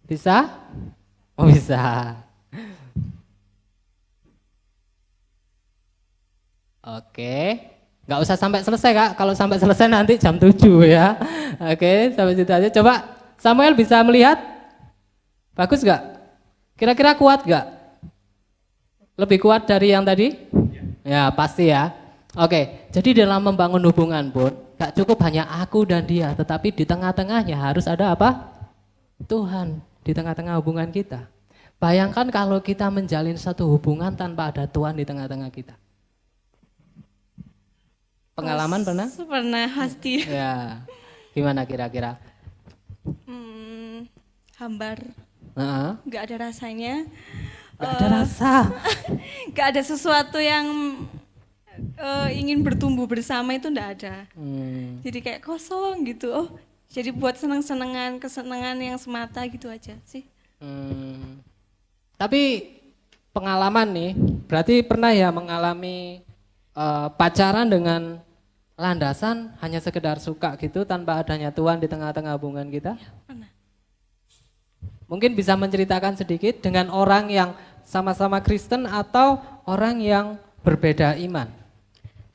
B: Bisa? Oh, bisa. Oke, nggak usah sampai selesai Kak. Kalau sampai selesai nanti jam 7 ya. Oke, sampai situ aja. Coba Samuel bisa melihat? Bagus nggak? Kira-kira kuat nggak? Lebih kuat dari yang tadi? Ya pasti ya. Oke, jadi dalam membangun hubungan pun nggak cukup hanya aku dan dia, tetapi di tengah-tengahnya harus ada apa? Tuhan di tengah-tengah hubungan kita. Bayangkan kalau kita menjalin satu hubungan tanpa ada Tuhan di tengah-tengah kita. Pengalaman pernah?
C: Pernah pasti.
B: Ya, gimana kira-kira?
C: Hambar. Nggak ada rasanya.
B: Gak ada rasa.
C: Nggak ada sesuatu yang ingin bertumbuh bersama, itu nggak ada. Jadi kayak kosong gitu. Oh, jadi buat senang-senangan, kesenangan yang semata gitu aja sih.
B: Tapi pengalaman nih, berarti pernah ya mengalami pacaran dengan landasan hanya sekedar suka gitu tanpa adanya Tuhan di tengah-tengah hubungan kita?
C: Ya, pernah.
B: Mungkin bisa menceritakan sedikit dengan orang yang sama-sama Kristen atau orang yang berbeda iman?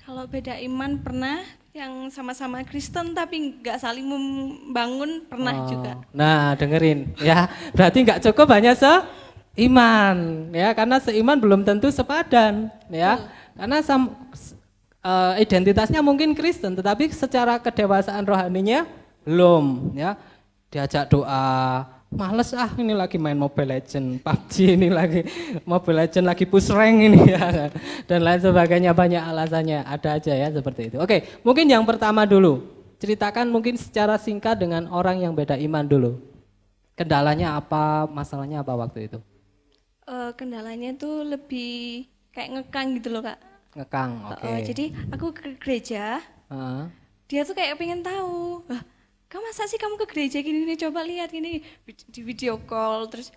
C: Kalau beda iman pernah, yang sama-sama Kristen tapi nggak saling membangun pernah juga.
B: Nah, dengerin ya. Berarti nggak cukup hanya seiman ya, karena seiman belum tentu sepadan ya. Karena identitasnya mungkin Kristen, tetapi secara kedewasaan rohaninya belum ya. Diajak doa, males ini lagi main Mobile Legend, PUBG ini lagi Mobile Legend lagi push rank ini ya, dan lain sebagainya, banyak alasannya, ada aja ya seperti itu. Oke, mungkin yang pertama dulu, ceritakan mungkin secara singkat dengan orang yang beda iman dulu. Kendalanya apa, masalahnya apa waktu itu?
C: Kendalanya tuh lebih kayak ngekang gitu loh Kak.
B: Ngekang, oke.
C: Jadi aku ke gereja, dia tuh kayak pengen tahu, kamu masa sih kamu ke gereja gini, coba lihat gini di video call, terus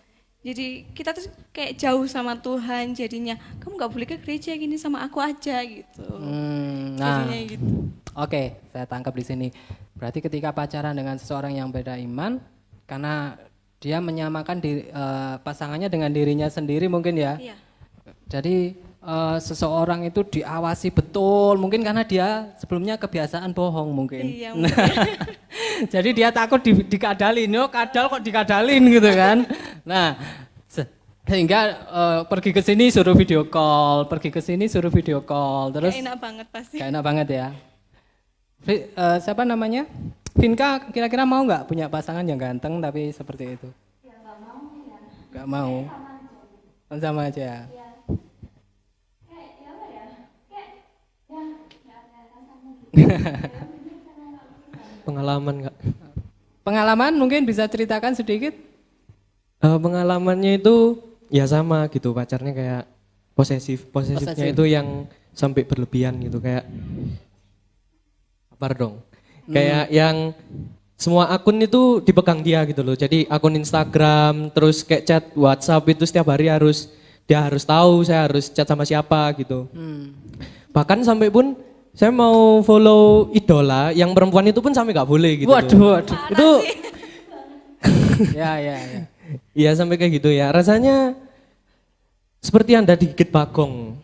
C: Jadi kita tuh kayak jauh sama Tuhan jadinya. Kamu nggak boleh ke gereja gini sama aku aja gitu.
B: Nah,
C: Jadinya gitu.
B: oke, saya tangkap di sini. Berarti ketika pacaran dengan seseorang yang beda iman, karena dia menyamakan pasangannya dengan dirinya sendiri mungkin ya.
C: Iya.
B: Jadi seseorang itu diawasi betul, mungkin karena dia sebelumnya kebiasaan bohong mungkin.
C: Iya.
B: Jadi dia takut dikadalin, yo kadal kok dikadalin gitu kan. Nah, sehingga pergi ke sini suruh video call, pergi ke sini suruh video call, terus
C: Gak enak banget pasti.
B: gak enak banget ya. Siapa namanya? Vinka kira-kira mau nggak punya pasangan yang ganteng tapi seperti itu? Ya nggak mau ya. Nggak mau. Sama aja.
D: Pengalaman nggak?
B: Pengalaman mungkin bisa ceritakan sedikit?
D: Pengalamannya itu ya sama gitu, pacarnya kayak posesifnya itu yang sampai berlebihan gitu, kayak pardon, kayak yang semua akun itu dipegang dia gitu loh. Jadi akun Instagram, terus kayak chat WhatsApp itu setiap hari dia harus tahu saya harus chat sama siapa gitu. Bahkan sampai pun saya mau follow idola yang perempuan itu pun sampai nggak boleh gitu.
B: Waduh.
D: Itu
B: Ya.
D: iya sampai kayak gitu ya. Rasanya seperti Anda digigit bagong.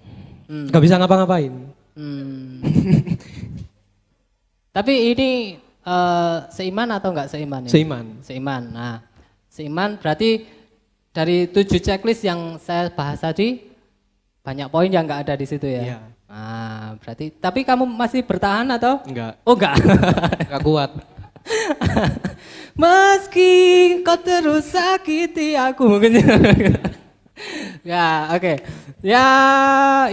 D: Nggak bisa ngapa-ngapain.
B: Tapi ini seiman atau enggak seiman? Ya?
D: Seiman.
B: Seiman. Nah, seiman berarti dari 7 checklist yang saya bahas tadi banyak poin yang enggak ada di situ ya.
D: Iya.
B: Nah, berarti tapi kamu masih bertahan atau?
D: Enggak.
B: Oh, enggak.
D: Enggak kuat.
B: Meski kau terus sakiti aku mungkin. Ya, oke. Ya,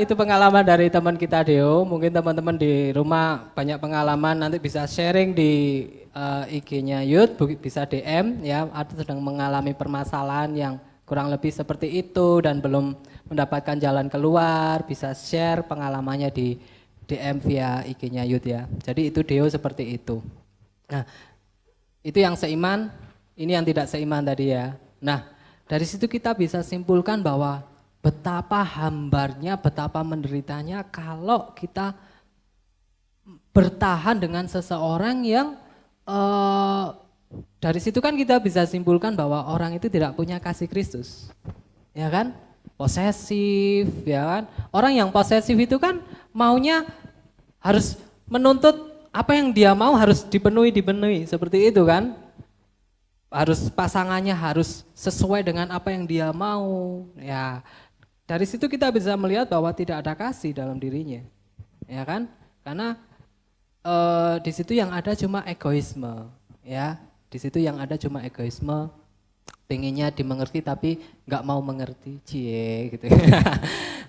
B: itu pengalaman dari teman kita Deo. Mungkin teman-teman di rumah banyak pengalaman, nanti bisa sharing di IG-nya Youth, bisa DM ya, atau sedang mengalami permasalahan yang kurang lebih seperti itu dan belum mendapatkan jalan keluar, bisa share pengalamannya di DM via IG-nya Youth ya. Jadi itu Deo seperti itu. Nah, itu yang seiman, ini yang tidak seiman tadi ya. Nah, dari situ kita bisa simpulkan bahwa betapa hambarnya, betapa menderitanya kalau kita bertahan dengan seseorang yang dari situ kan kita bisa simpulkan bahwa orang itu tidak punya kasih Kristus. Ya kan? Posesif, ya kan? Orang yang posesif itu kan maunya harus menuntut apa yang dia mau harus dipenuhi, seperti itu kan? Harus pasangannya harus sesuai dengan apa yang dia mau. Ya, dari situ kita bisa melihat bahwa tidak ada kasih dalam dirinya, ya kan? Karena di situ yang ada cuma egoisme, ya. Di situ yang ada cuma egoisme, pengennya dimengerti tapi nggak mau mengerti, cie gitu.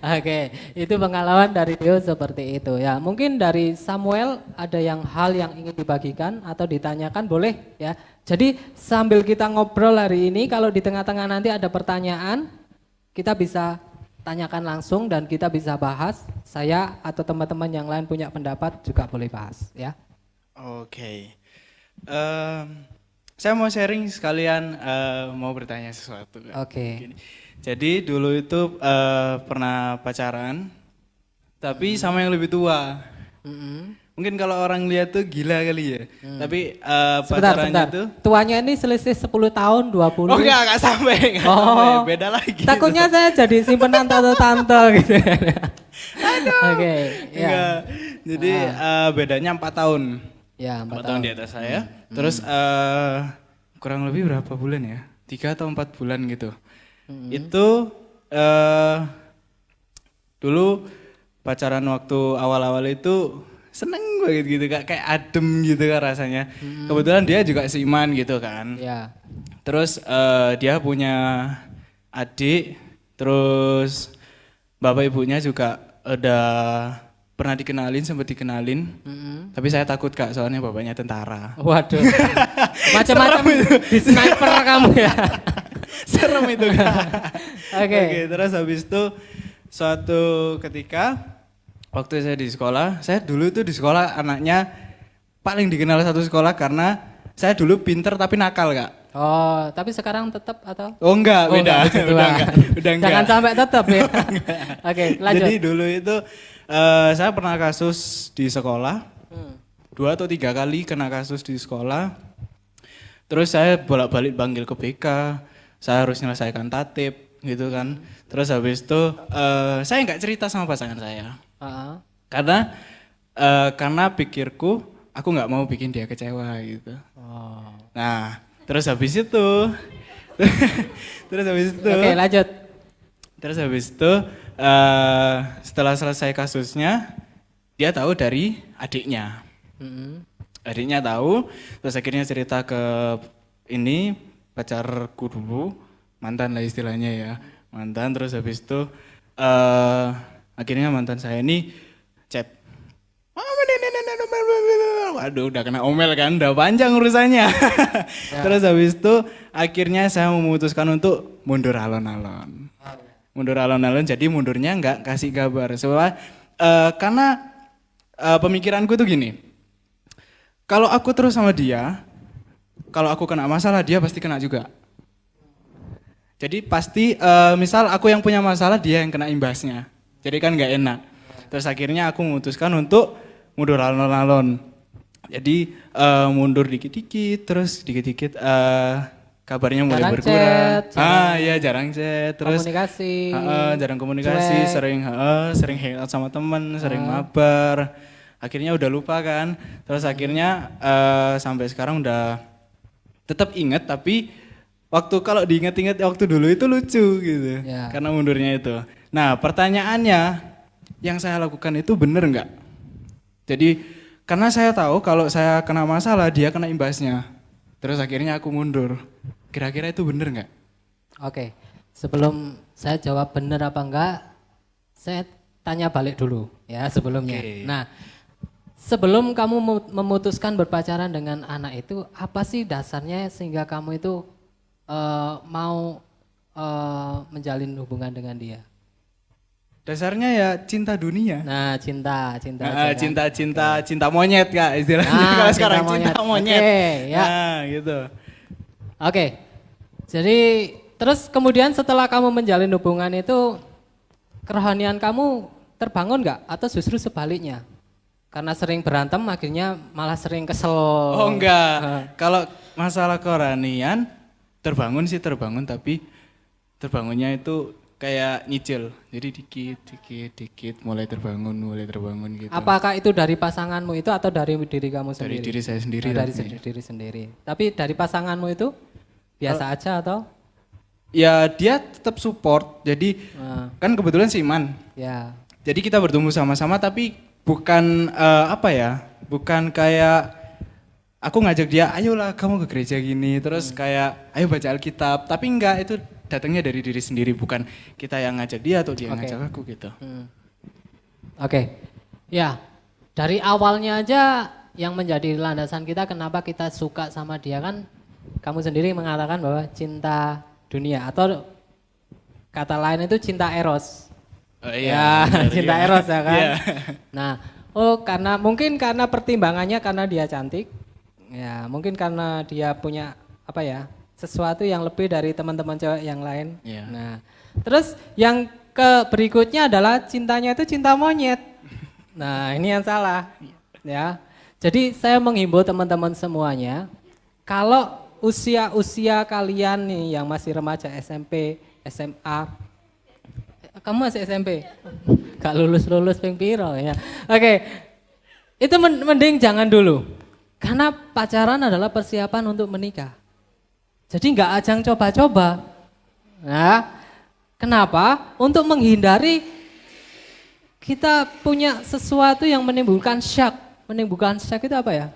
B: Oke, itu pengalaman dari Dio seperti itu ya. Mungkin dari Samuel ada hal yang ingin dibagikan atau ditanyakan boleh ya. Jadi sambil kita ngobrol hari ini, kalau di tengah-tengah nanti ada pertanyaan, kita bisa tanyakan langsung dan kita bisa bahas. Saya atau teman-teman yang lain punya pendapat juga boleh bahas ya.
A: Oke. Saya mau sharing sekalian mau bertanya sesuatu.
B: Oke.
A: Gini. Jadi dulu itu pernah pacaran, tapi sama yang lebih tua. Mungkin kalau orang lihat tuh gila kali ya. Tapi pacarannya
B: Sebentar.
A: tuh.
B: Tuanya ini selisih 10 tahun, 20.
A: Oh enggak sampai, sampai. Beda lagi.
B: Takutnya saya jadi simpenan tante-tante gitu.
A: Aduh.
B: Oke, ya.
A: Enggak. Jadi bedanya 4 tahun.
B: Ya,
A: 4 tahun di atas saya. Terus kurang lebih berapa bulan ya? 3 atau 4 bulan gitu. Itu dulu pacaran waktu awal-awal itu seneng banget gitu Kak, kayak adem gitu kan rasanya. Kebetulan dia juga seiman gitu kan.
B: Ya.
A: Terus dia punya adik, terus bapak ibunya juga udah pernah dikenalin, sempat dikenalin. Tapi saya takut Kak, soalnya bapaknya tentara.
B: Waduh. Macam-macam di sniper kamu ya.
A: Serem itu Kak.
B: Oke.
A: Oke, terus habis itu suatu ketika waktu saya di sekolah, saya dulu itu di sekolah anaknya paling dikenal satu sekolah karena saya dulu pinter tapi nakal Kak.
B: Oh, tapi sekarang tetap atau?
A: Oh enggak, beda.
B: Puji
A: Udah
B: Tuhan.
A: enggak. Udah enggak.
B: Jangan sampai tetap ya. Oke, lanjut.
A: Jadi dulu itu saya pernah kasus di sekolah. 2 atau 3 kali kena kasus di sekolah. Terus saya bolak-balik panggil ke BK. Saya harus menyelesaikan tatip gitu kan. Terus habis itu saya nggak cerita sama pasangan saya. Karena pikirku aku nggak mau bikin dia kecewa gitu.
B: Oh.
A: Nah, terus habis itu
B: Oke, lanjut.
A: Terus habis itu setelah selesai kasusnya dia tahu dari adiknya. Adiknya tahu, terus akhirnya cerita ke ini pacarku dulu, mantan lah istilahnya ya, mantan. Terus habis itu akhirnya mantan saya ini chat, waduh udah kena omel kan, udah panjang urusannya. Terus habis itu akhirnya saya memutuskan untuk mundur alon-alon. Mundur alon-alon, jadi mundurnya nggak kasih kabar. Soalnya karena pemikiranku itu gini, kalau aku terus sama dia, kalau aku kena masalah dia pasti kena juga. Jadi pasti misal aku yang punya masalah dia yang kena imbasnya. Jadi kan nggak enak. Terus akhirnya aku memutuskan untuk mundur alon-alon. Jadi mundur dikit-dikit, terus dikit-dikit kabarnya mulai
B: Jarang
A: berkurang.
B: chat,
A: Iya jarang chat, terus
B: komunikasi,
A: jarang komunikasi,
B: cuek.
A: sering hangout sama temen, sering mabar. Akhirnya udah lupa kan. Terus akhirnya sampai sekarang udah tetap inget, tapi kalau diinget-inget waktu dulu itu lucu gitu.
B: Ya.
A: Karena mundurnya itu. Nah, pertanyaannya yang saya lakukan itu bener nggak? Jadi karena saya tahu kalau saya kena masalah dia kena imbasnya. Terus akhirnya aku mundur. Kira-kira itu bener nggak?
B: Oke, sebelum saya jawab benar apa enggak, saya tanya balik dulu ya sebelumnya.
A: Oke.
B: Nah, sebelum kamu memutuskan berpacaran dengan anak itu, apa sih dasarnya sehingga kamu itu mau menjalin hubungan dengan dia?
A: Dasarnya ya cinta dunia.
B: Nah, cinta aja kan?
A: Cinta monyet Kak istilahnya.
B: Nah,
A: Kalau sekarang
B: cinta
A: cinta
B: monyet.
A: monyet.
B: Oke, ya.
A: Nah, gitu.
B: Oke, jadi terus kemudian setelah kamu menjalin hubungan itu, kerohanian kamu terbangun nggak? Atau justru sebaliknya? Karena sering berantem akhirnya malah sering kesel.
A: Oh enggak. Kalau masalah kerohanian terbangun, tapi terbangunnya itu kayak nyicil. Jadi dikit mulai terbangun gitu.
B: Apakah itu dari pasanganmu itu atau dari diri kamu sendiri?
A: Dari diri saya sendiri.
B: Dari
A: tapi.
B: diri sendiri. Tapi dari pasanganmu itu biasa aja atau?
A: Ya dia tetap support. Jadi kan kebetulan seiman.
B: Ya.
A: Jadi kita bertumbuh sama-sama tapi bukan bukan kayak aku ngajak dia, ayolah kamu ke gereja gini, terus kayak ayo baca Alkitab. Tapi enggak, itu datangnya dari diri sendiri, bukan kita yang ngajak dia atau dia yang ngajak aku gitu.
B: Oke. Ya, dari awalnya aja yang menjadi landasan kita kenapa kita suka sama dia kan kamu sendiri mengatakan bahwa cinta dunia atau kata lain itu cinta eros.
A: Oh, iya,
B: cinta eros ya kan.
A: Iya.
B: Nah, mungkin karena pertimbangannya karena dia cantik. Ya, mungkin karena dia punya sesuatu yang lebih dari teman-teman cewek yang lain.
A: Iya.
B: Nah, terus yang berikutnya adalah cintanya itu cinta monyet. Nah, ini yang salah. Ya. Jadi saya menghimbau teman-teman semuanya, kalau usia kalian nih yang masih remaja SMP, SMA, kamu masih SMP? Gak lulus ping piro ya. Oke. Itu mending jangan dulu. Karena pacaran adalah persiapan untuk menikah. Jadi nggak ajang coba-coba. Nah, kenapa? Untuk menghindari kita punya sesuatu yang menimbulkan syak. Menimbulkan syak itu apa ya?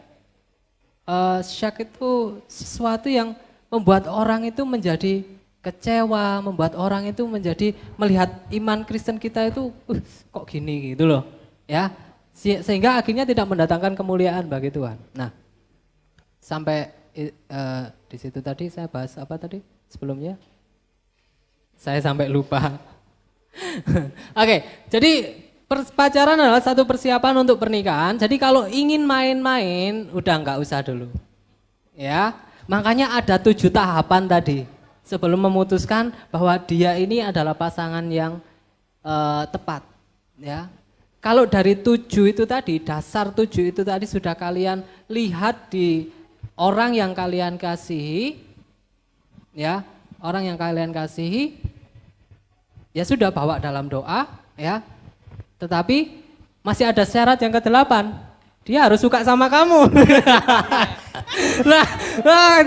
B: Syak itu sesuatu yang membuat orang itu menjadi kecewa, membuat orang itu menjadi melihat iman Kristen kita itu kok gini gitu loh. Ya. Sehingga akhirnya tidak mendatangkan kemuliaan bagi Tuhan. Nah, sampai di situ tadi saya bahas apa tadi sebelumnya? Saya sampai lupa. Oke, jadi pacaran adalah satu persiapan untuk pernikahan. Jadi kalau ingin main-main, udah nggak usah dulu. Ya, Makanya ada 7 tahapan tadi sebelum memutuskan bahwa dia ini adalah pasangan yang tepat, ya. Kalau dari 7 itu tadi, dasar 7 itu tadi sudah kalian lihat di orang yang kalian kasihi, ya, orang yang kalian kasihi, ya sudah bawa dalam doa, ya. Tetapi masih ada syarat yang ke-8, dia harus suka sama kamu. Nah,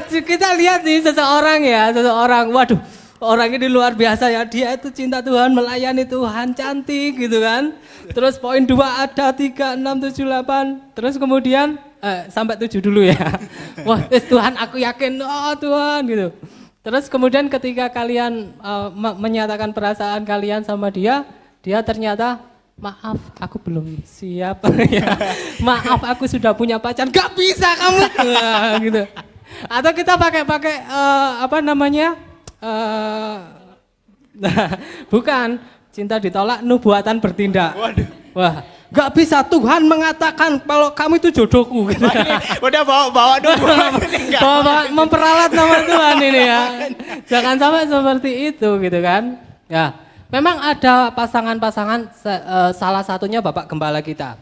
B: kita lihat nih seseorang, waduh, orang ini luar biasa ya, dia itu cinta Tuhan, melayani Tuhan, cantik gitu kan. Terus poin 2 ada 3, 6, 7, 8, terus kemudian sampai 7 dulu ya. Wah, Tuhan aku yakin, oh Tuhan gitu. Terus kemudian ketika kalian menyatakan perasaan kalian sama dia ternyata maaf, aku belum siap. Maaf, aku sudah punya pacar. Gak bisa kamu, gitu. Atau kita pakai apa namanya? Bukan cinta ditolak, nubuatan bertindak.
A: Waduh.
B: Wah, gak bisa, Tuhan mengatakan kalau kamu itu jodohku. Gitu.
A: Udah bawa dulu.
B: Bawa memperalat nama Tuhan ini ya. Jangan sampai seperti itu gitu kan. Ya. Memang ada pasangan-pasangan, salah satunya Bapak Gembala kita.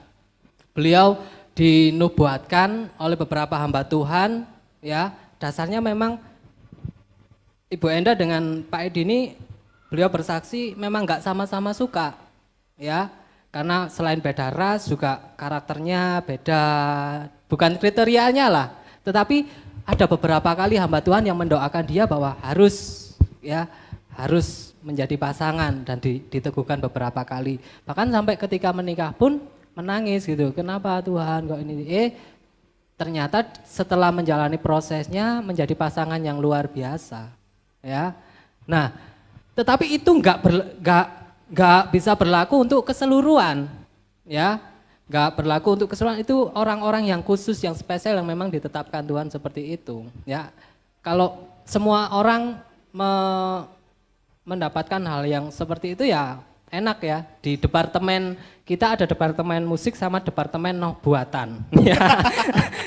B: Beliau dinubuatkan oleh beberapa hamba Tuhan, ya. Dasarnya memang Ibu Enda dengan Pak Edi ini, beliau bersaksi memang nggak sama-sama suka, ya. Karena selain beda ras juga karakternya beda, bukan kriterianya lah. Tetapi ada beberapa kali hamba Tuhan yang mendoakan dia bahwa harus menjadi pasangan dan diteguhkan beberapa kali. Bahkan sampai ketika menikah pun menangis gitu. Kenapa Tuhan kok ini? Ternyata setelah menjalani prosesnya menjadi pasangan yang luar biasa. Ya. Nah, tetapi itu nggak bisa berlaku untuk keseluruhan. Ya. Nggak berlaku untuk keseluruhan, itu orang-orang yang khusus, yang spesial yang memang ditetapkan Tuhan seperti itu. Ya. Kalau semua orang mendapatkan hal yang seperti itu ya enak ya. Di departemen kita ada departemen musik sama departemen buatan. Ya.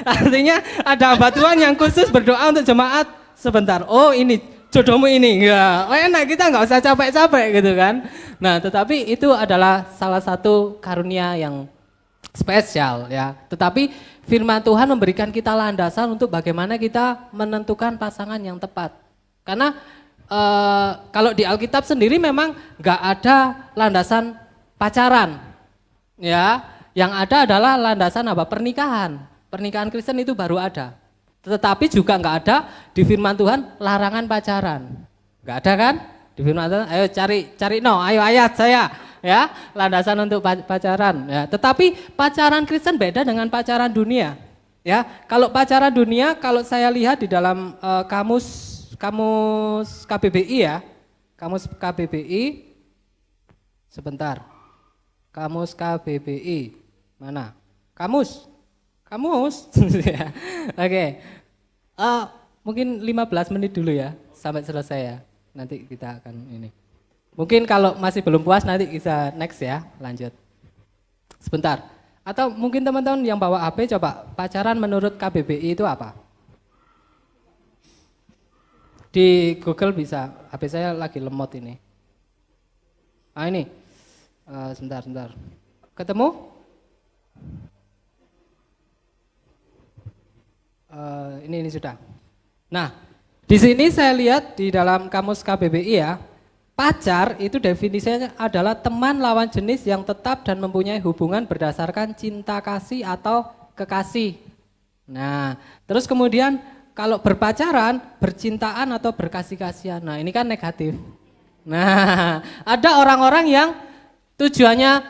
B: Artinya ada hamba Tuhan yang khusus berdoa untuk jemaat sebentar. Oh ini jodohmu ini. Ya, enak, kita nggak usah capek-capek gitu kan. Nah tetapi itu adalah salah satu karunia yang spesial ya. Tetapi firman Tuhan memberikan kita landasan untuk bagaimana kita menentukan pasangan yang tepat. Karena kalau di Alkitab sendiri memang nggak ada landasan pacaran, ya. Yang ada adalah landasan apa? Pernikahan. Pernikahan Kristen itu baru ada. Tetapi juga nggak ada di firman Tuhan larangan pacaran. Nggak ada kan? Di firman Tuhan, ayo cari ayo ayat saya, ya. Landasan untuk pacaran. Ya. Tetapi pacaran Kristen beda dengan pacaran dunia. Ya. Kalau pacaran dunia, kalau saya lihat di dalam kamus KBBI ya, kamus KBBI, sebentar, kamus KBBI, mana? Kamus, oke, mungkin 15 menit dulu ya, sampai selesai ya, nanti kita akan ini. Mungkin kalau masih belum puas nanti bisa next ya, lanjut. Sebentar, atau mungkin teman-teman yang bawa HP coba, pacaran menurut KBBI itu apa? Di Google bisa, HP saya lagi lemot ini. Ini, sebentar. Ketemu? Ini sudah. Nah, di sini saya lihat di dalam kamus KBBI ya, pacar itu definisinya adalah teman lawan jenis yang tetap dan mempunyai hubungan berdasarkan cinta kasih atau kekasih. Nah, terus kemudian kalau berpacaran, bercintaan atau berkasih-kasihan. Nah ini kan negatif. Nah ada orang-orang yang tujuannya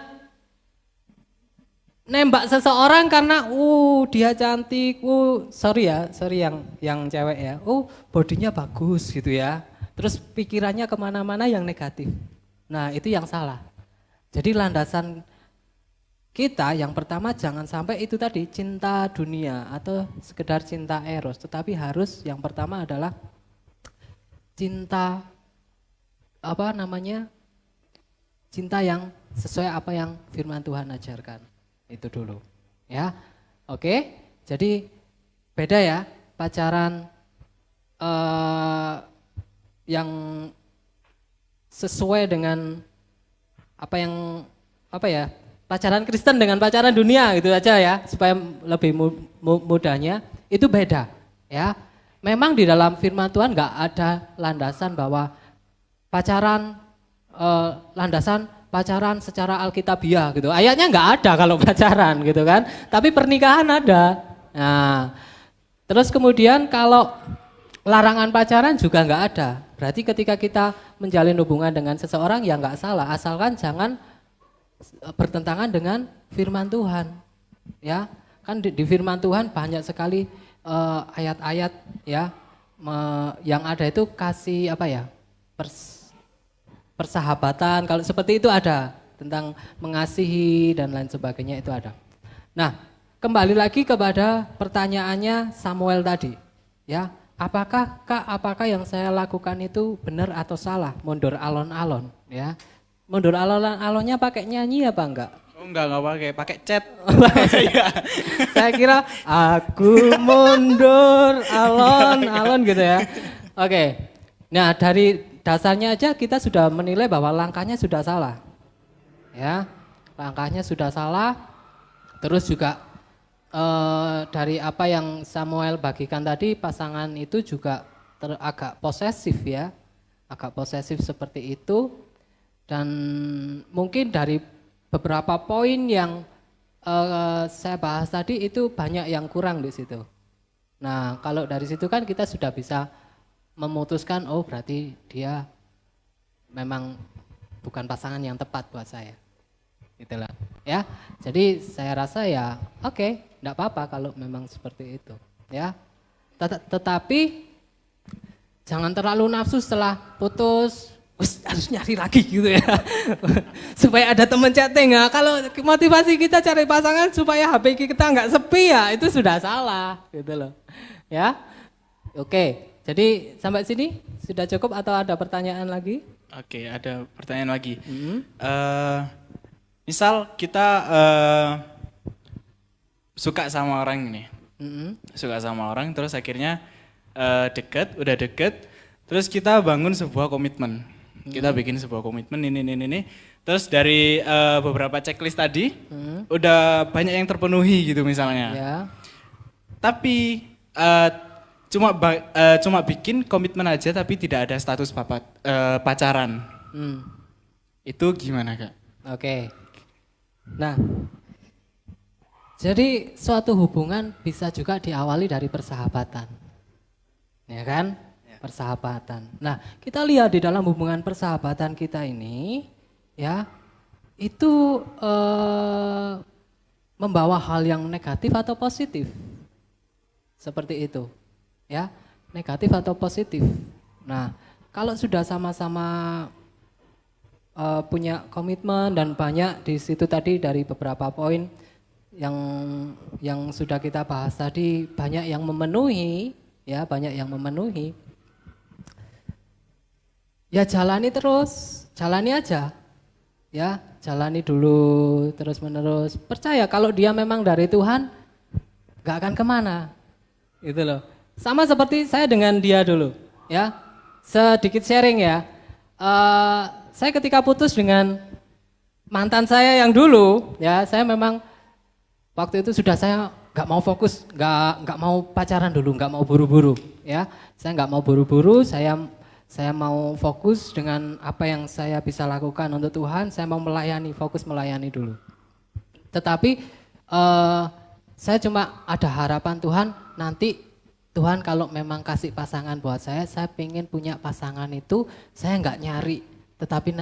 B: nembak seseorang karena dia cantik, sorry yang cewek ya, bodinya bagus gitu ya. Terus pikirannya kemana-mana yang negatif. Nah itu yang salah. Jadi landasan kita yang pertama jangan sampai itu tadi cinta dunia atau sekedar cinta eros, tetapi harus yang pertama adalah cinta cinta yang sesuai apa yang firman Tuhan ajarkan. Itu dulu ya. Oke, jadi beda ya pacaran eh, yang sesuai dengan apa ya pacaran Kristen dengan pacaran dunia gitu aja ya supaya lebih mudahnya itu beda ya. Memang di dalam firman Tuhan nggak ada landasan bahwa pacaran landasan pacaran secara alkitabiah gitu. Ayatnya nggak ada kalau pacaran gitu kan. Tapi pernikahan ada. Nah, terus kemudian kalau larangan pacaran juga nggak ada. Berarti ketika kita menjalin hubungan dengan seseorang ya nggak salah, asalkan jangan bertentangan dengan firman Tuhan. Ya, kan di firman Tuhan banyak sekali ayat-ayat ya yang ada itu kasih apa ya? Persahabatan, kalau seperti itu ada, tentang mengasihi dan lain sebagainya itu ada. Nah, kembali lagi kepada pertanyaannya Samuel tadi. Ya, apakah yang saya lakukan itu benar atau salah? Mundur alon-alon, ya. Mundur alon-alonnya pakai nyanyi apa enggak?
A: Oh enggak pakai chat.
B: Saya kira aku mundur alon-alon gitu ya. Oke. Nah, dari dasarnya aja kita sudah menilai bahwa langkahnya sudah salah. Ya. Langkahnya sudah salah. Terus juga dari apa yang Samuel bagikan tadi, pasangan itu juga agak posesif ya. Agak posesif seperti itu. Dan mungkin dari beberapa poin yang saya bahas tadi itu banyak yang kurang di situ. Nah, kalau dari situ kan kita sudah bisa memutuskan, oh berarti dia memang bukan pasangan yang tepat buat saya. Itulah, ya. Jadi saya rasa ya oke, enggak apa-apa kalau memang seperti itu, ya. Tetapi jangan terlalu nafsu setelah putus, harus nyari lagi gitu ya. Supaya ada teman chatting ya. Kalau motivasi kita cari pasangan supaya HP kita enggak sepi ya, itu sudah salah gitu loh. Ya. Oke. Jadi sampai sini sudah cukup atau ada pertanyaan lagi?
A: Oke, ada pertanyaan lagi. Misal kita suka sama orang ini, suka sama orang, terus akhirnya udah deket, terus kita bangun sebuah komitmen. Kita bikin sebuah komitmen ini. Terus dari beberapa checklist tadi, udah banyak yang terpenuhi gitu misalnya.
B: Ya.
A: Tapi cuma bikin komitmen aja tapi tidak ada status pacaran. Itu gimana Kak?
B: Oke. Nah, jadi suatu hubungan bisa juga diawali dari persahabatan. Ya kan? Ya. Persahabatan. Nah, kita lihat di dalam hubungan persahabatan kita ini, ya, itu membawa hal yang negatif atau positif. Seperti itu. Ya, negatif atau positif. Nah, kalau sudah sama-sama punya komitmen dan banyak di situ tadi dari beberapa poin yang sudah kita bahas tadi, banyak yang memenuhi, ya, banyak yang memenuhi. Ya jalani terus, jalani aja. Ya, jalani dulu terus-menerus. Percaya kalau dia memang dari Tuhan, gak akan kemana. Gitu loh. Sama seperti saya dengan dia dulu, ya. Sedikit sharing ya. Saya ketika putus dengan mantan saya yang dulu, ya, saya memang waktu itu sudah saya nggak mau fokus, nggak mau pacaran dulu, nggak mau buru-buru, ya. Saya nggak mau buru-buru, saya mau fokus dengan apa yang saya bisa lakukan untuk Tuhan. Saya mau melayani, fokus melayani dulu. Tetapi saya cuma ada harapan Tuhan nanti. Tuhan kalau memang kasih pasangan buat saya pengen punya pasangan itu, saya nggak nyari, tetapi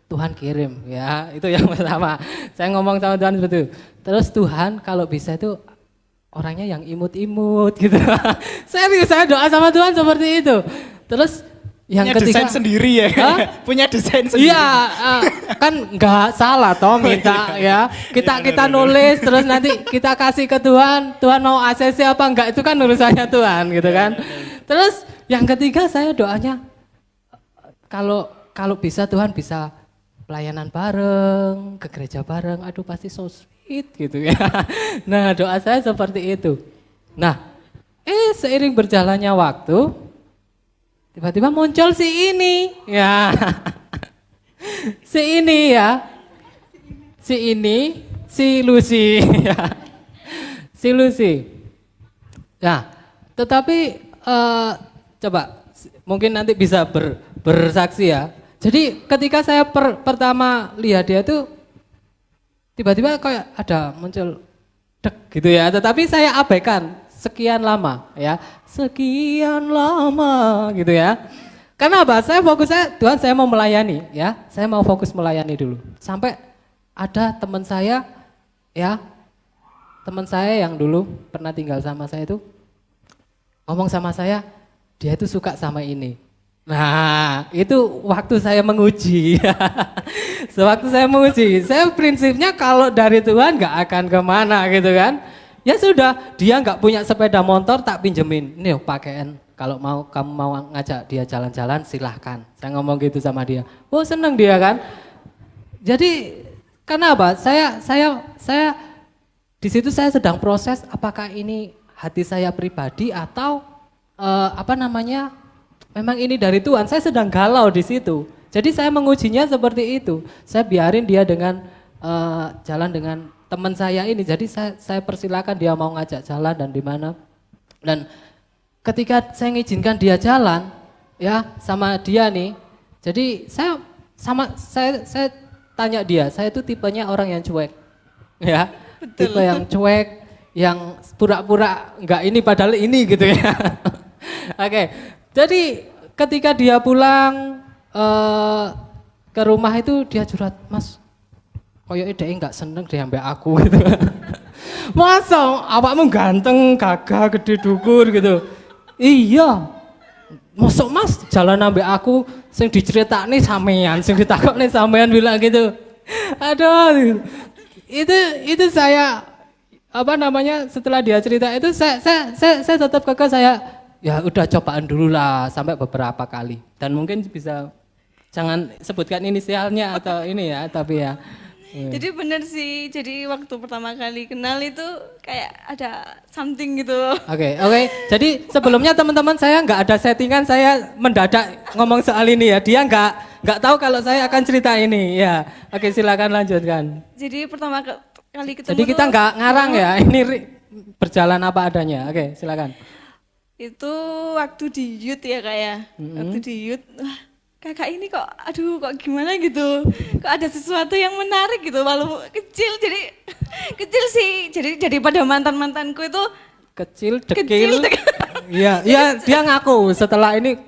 B: Tuhan kirim, ya, itu yang pertama. Saya ngomong sama Tuhan seperti itu. Terus Tuhan kalau bisa itu orangnya yang imut-imut gitu. Serius, saya doa sama Tuhan seperti itu. Terus yang
A: punya
B: ketiga,
A: desain sendiri ya, punya desain sendiri.
B: Iya, kan nggak salah toh minta ya. Kita nulis terus nanti kita kasih ke Tuhan. Tuhan mau ACC apa enggak itu kan urusannya Tuhan gitu kan. Terus yang ketiga saya doanya kalau bisa Tuhan bisa pelayanan bareng, ke gereja bareng. Aduh pasti so sweet gitu ya. Nah doa saya seperti itu. Nah seiring berjalannya waktu, Tiba-tiba muncul si ini. Ya. Si ini ya. Si ini, si Lucy. Ya. Si Lucy. Nah, tetapi coba mungkin nanti bisa bersaksi ya. Jadi ketika saya pertama lihat dia tuh tiba-tiba kayak ada muncul dek gitu ya. Tetapi saya abaikan sekian lama ya. Sekian lama gitu ya. Karena apa? Saya Tuhan saya mau melayani ya. Saya mau fokus melayani dulu. Sampai ada teman saya ya. Teman saya yang dulu pernah tinggal sama saya itu ngomong sama saya, dia itu suka sama ini. Nah, itu waktu saya menguji. Sewaktu saya menguji, saya prinsipnya kalau dari Tuhan nggak akan kemana gitu kan. Ya sudah, dia nggak punya sepeda motor tak pinjemin. Nih pakaian, kalau kamu mau ngajak dia jalan-jalan silahkan. Saya ngomong gitu sama dia. Oh seneng dia kan. Jadi karena apa? Saya di situ saya sedang proses apakah ini hati saya pribadi atau memang ini dari Tuhan. Saya sedang galau di situ. Jadi saya mengujinya seperti itu. Saya biarin dia dengan jalan dengan teman saya ini. Jadi saya persilakan dia mau ngajak jalan dan di mana. Dan ketika saya mengizinkan dia jalan, ya sama dia nih. Jadi saya tanya dia. Saya itu tipenya orang yang cuek, ya. Betul. Tipe yang cuek, yang pura-pura enggak ini padahal ini gitu ya. Oke. Jadi ketika dia pulang ke rumah itu dia curhat, Mas, koyoknya dia enggak seneng dia ambek aku gitu. Masa awakmu ganteng, gagah, gede dukur gitu. Iya. Masuk Mas jalan ambek aku sing diceritakne sampean, sing ditakokne sampean bilang gitu. Aduh. Itu saya setelah dia cerita itu saya tetap kekeh saya ya udah cobaan dulu lah sampai beberapa kali dan mungkin bisa jangan sebutkan inisialnya atau ini ya tapi ya.
C: Jadi bener sih, jadi waktu pertama kali kenal itu kayak ada something gitu.
B: Oke. Jadi sebelumnya teman-teman saya nggak ada settingan, saya mendadak ngomong soal ini ya. Dia nggak tahu kalau saya akan cerita ini ya. Oke, silakan lanjutkan.
C: Jadi pertama kali ketemu.
B: Jadi kita nggak ngarang ya, ini berjalan apa adanya. Oke, silakan.
C: Itu waktu di youth ya Kak ya. Waktu di youth, kakak ini kok aduh kok gimana gitu, kok ada sesuatu yang menarik gitu walaupun kecil, jadi kecil sih, jadi pada mantanku itu
B: kecil dekil. Iya dia ngaku setelah ini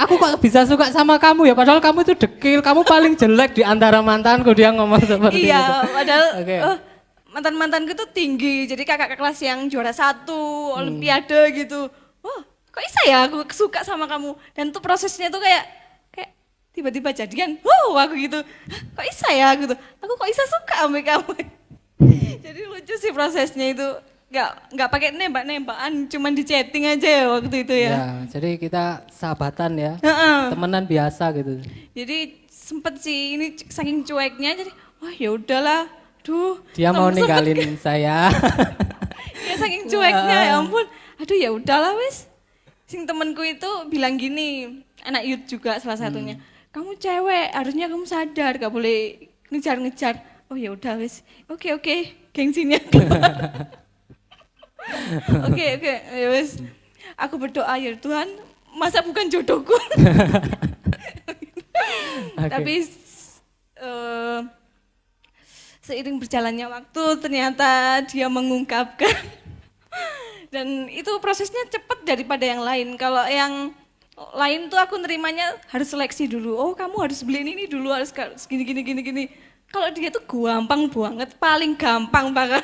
B: aku kok bisa suka sama kamu ya padahal kamu itu dekil, kamu paling jelek di antara mantanku, dia ngomong seperti itu.
C: Iya padahal mantanku itu tinggi, jadi kakak kelas yang juara 1 olimpiade gitu. Oh kok bisa ya aku suka sama kamu, dan tuh prosesnya tuh kayak tiba-tiba jadian, aku gitu, kok bisa ya gitu, aku kok bisa suka sama kamu. Jadi lucu sih prosesnya itu, nggak pakai nembak-nembakan, cuman di chatting aja ya waktu itu ya.
B: Ya, jadi kita sahabatan ya, temenan biasa gitu.
C: Jadi sempet sih ini saking cueknya, jadi wah ya udahlah,
B: dia mau ninggalin saya.
C: Ya saking cueknya, ya ampun, aduh ya udahlah wes. Sing temenku itu bilang gini, anak youth juga salah satunya. Kamu cewek, harusnya kamu sadar, gak boleh ngejar-ngejar. Oh ya udah wes, oke, gengsinya. Oke, ya wes. Aku berdoa ya Tuhan, masa bukan jodohku. Tapi seiring berjalannya waktu ternyata dia mengungkapkan. Dan itu prosesnya cepat daripada yang lain. Kalau yang lain tuh aku nerimanya harus seleksi dulu. Oh kamu harus beli ini dulu, harus gini. Kalau dia tuh gampang banget, paling gampang bahkan.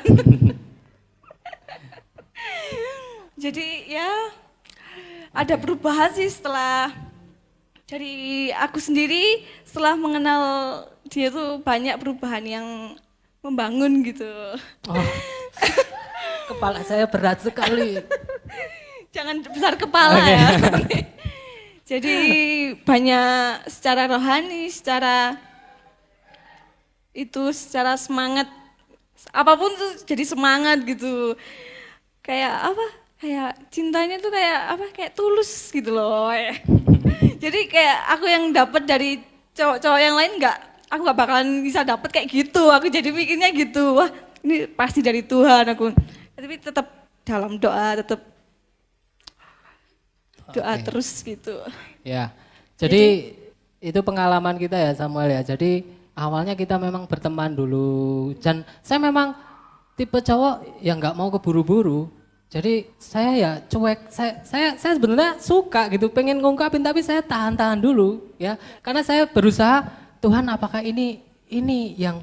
C: Jadi ya ada perubahan sih setelah dari aku sendiri, setelah mengenal dia tuh banyak perubahan yang membangun gitu.
B: Oh, kepala saya berat sekali.
C: Jangan besar kepala ya. Jadi banyak secara rohani, secara semangat, apapun tuh jadi semangat gitu. Kayak apa? kayak cintanya tuh kayak apa, kayak tulus gitu loh. Jadi kayak aku yang dapat dari cowok-cowok yang lain aku nggak bakalan bisa dapat kayak gitu. Aku jadi mikirnya gitu, wah ini pasti dari Tuhan aku. Tapi tetap dalam doa, tetap doa
B: Oke.
C: terus gitu.
B: Ya, jadi itu pengalaman kita ya Samuel ya. Jadi awalnya kita memang berteman dulu. Dan saya memang tipe cowok yang nggak mau keburu-buru. Jadi saya ya cuek. Saya sebenarnya suka gitu, pengen ngungkapin tapi saya tahan-tahan dulu ya. Karena saya berusaha Tuhan apakah ini yang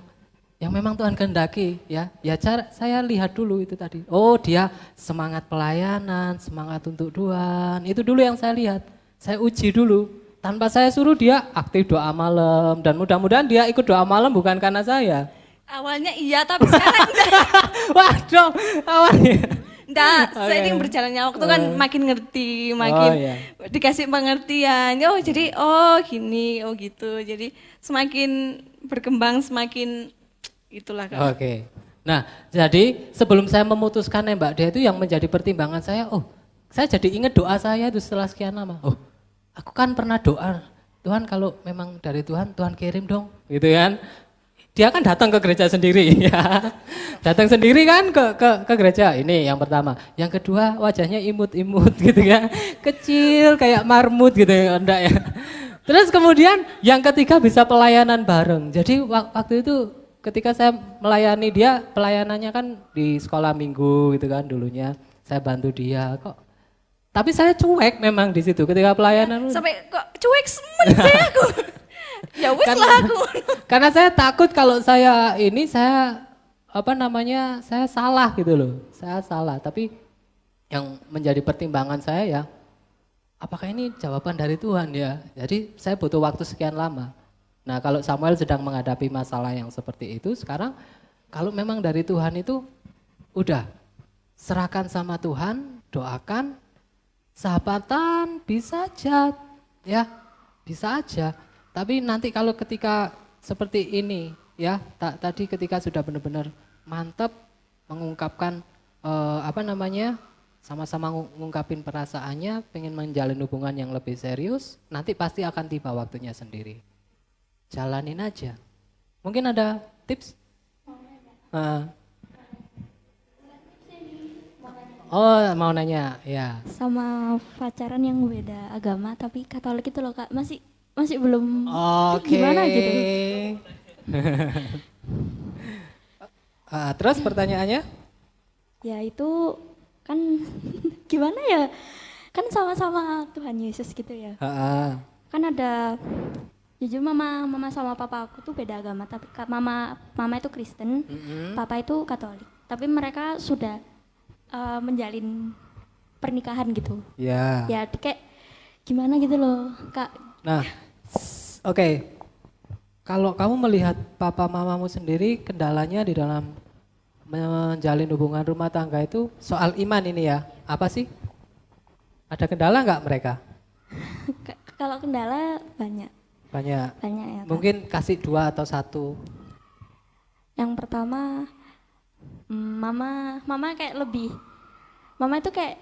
B: memang Tuhan kehendaki ya. Ya cara saya lihat dulu itu tadi. Oh, dia semangat pelayanan, semangat untuk Tuhan. Itu dulu yang saya lihat. Saya uji dulu. Tanpa saya suruh dia aktif doa malam dan mudah-mudahan dia ikut doa malam bukan karena saya.
C: Awalnya iya, tapi sekarang enggak.
B: Waduh, awalnya.
C: Enggak,
B: Oke.
C: seiring berjalannya waktu kan makin ngerti, makin
B: iya.
C: dikasih pengertian. Oh jadi, oh gini, oh gitu. Jadi semakin berkembang, semakin itulah Kak.
B: Oke. Nah, jadi sebelum saya memutuskan nembak dia itu yang menjadi pertimbangan saya, saya jadi ingat doa saya itu setelah sekian lama. Aku kan pernah doa, Tuhan kalau memang dari Tuhan, Tuhan kirim dong, gitu kan. Dia kan datang ke gereja sendiri ya. Datang sendiri kan ke gereja. Ini yang pertama. Yang kedua wajahnya imut-imut gitu kan. Kecil kayak marmut gitu ya, enggak ya. Terus kemudian yang ketiga bisa pelayanan bareng. Jadi waktu itu ketika saya melayani dia, pelayanannya kan di sekolah minggu gitu kan dulunya. Saya bantu dia kok. Tapi saya cuek memang di situ ketika pelayanan.
C: Sampai kok cuek semen saya aku. Ya wis lah aku.
B: Karena saya takut kalau saya saya salah gitu loh. Saya salah, tapi yang menjadi pertimbangan saya ya, apakah ini jawaban dari Tuhan ya? Jadi saya butuh waktu sekian lama. Nah kalau Samuel sedang menghadapi masalah yang seperti itu, sekarang kalau memang dari Tuhan itu, udah serahkan sama Tuhan, doakan, sahabatan bisa aja, ya bisa aja. Tapi nanti kalau ketika seperti ini ya, tadi ketika sudah benar-benar mantap mengungkapkan sama-sama ngungkapin perasaannya, pengen menjalin hubungan yang lebih serius, nanti pasti akan tiba waktunya sendiri. Jalanin aja. Mungkin ada tips? Mau nanya, ya.
E: Sama pacaran yang beda agama tapi Katolik itu loh Kak, masih belum
B: Oke.
E: gimana gitu.
B: Terus pertanyaannya?
E: Ya itu kan gimana ya? Kan sama-sama Tuhan Yesus gitu ya. Kan ada jujur mama sama papa aku tuh beda agama, tapi mama itu Kristen, papa itu Katolik. Tapi mereka sudah menjalin pernikahan gitu.
B: Ya.
E: Ya kayak gimana gitu loh, Kak.
B: Nah, oke. Kalau kamu melihat papa mamamu sendiri, kendalanya di dalam menjalin hubungan rumah tangga itu soal iman ini ya, apa sih? Ada kendala nggak mereka?
E: Kalau kendala banyak.
B: Banyak.
E: Banyak ya, Kak.
B: Mungkin kasih 2 atau 1.
E: Yang pertama, mama kayak mama itu kayak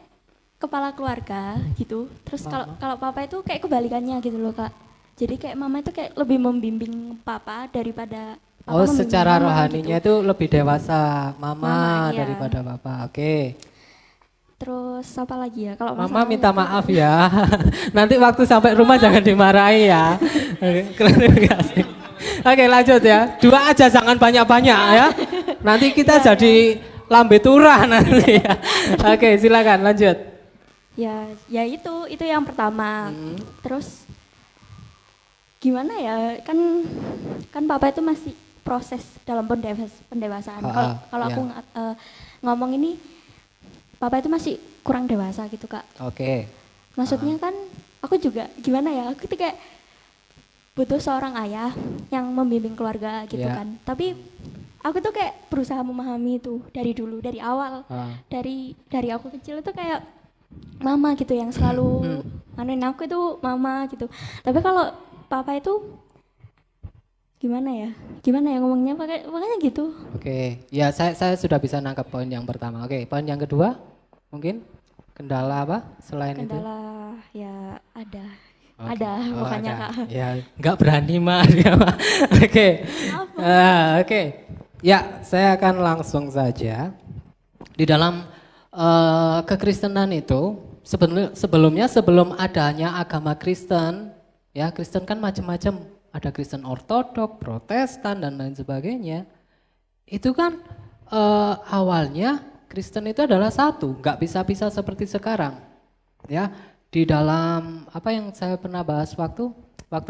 E: kepala keluarga gitu. Terus kalau papa itu kayak kebalikannya gitu loh Kak. Jadi kayak mama itu kayak lebih membimbing papa daripada papa membimbing
B: Secara
E: mama
B: rohaninya
E: gitu.
B: itu lebih dewasa mama
E: Iya.
B: daripada papa. Oke.
E: Terus apa lagi ya? Kalau
B: Mama
E: masalah
B: minta
E: itu-
B: maaf ya. Nanti waktu sampai rumah jangan dimarahi ya. Oke, klarifikasi. Oke, lanjut ya. 2 aja jangan banyak-banyak ya. Nanti kita jadi lambe turah nanti ya. Oke, silakan lanjut.
E: Ya itu yang pertama. Terus gimana ya? Kan papa itu masih proses dalam pendewasaan. Kalau
B: ya.
E: aku ngomong ini papa itu masih kurang dewasa gitu Kak.
B: Oke.
E: Maksudnya kan aku juga gimana ya, aku tuh kayak butuh seorang ayah yang membimbing keluarga gitu
B: Ya.
E: kan. Tapi aku tuh kayak berusaha memahami itu dari dulu, dari awal. Dari aku kecil itu kayak mama gitu yang selalu anuin aku itu mama gitu. Tapi kalau papa itu gimana ya ngomongnya makanya gitu.
B: Oke. Ya, saya sudah bisa nangkap poin yang pertama. Oke, poin yang kedua mungkin Kendala apa selain itu?
E: Kendala ya ada.
B: Oke.
E: Ada
B: Oh,
E: pokoknya
B: ada.
E: Kak.
B: Ya, nggak berani mah dia mah. Oke. Oke. Ya, saya akan langsung saja. Di dalam kekristenan itu sebelumnya sebelum adanya agama Kristen, ya Kristen kan macam-macam. Ada Kristen Ortodok, Protestan dan lain sebagainya. Itu kan awalnya Kristen itu adalah satu, nggak bisa-bisa seperti sekarang. Ya, di dalam apa yang saya pernah bahas waktu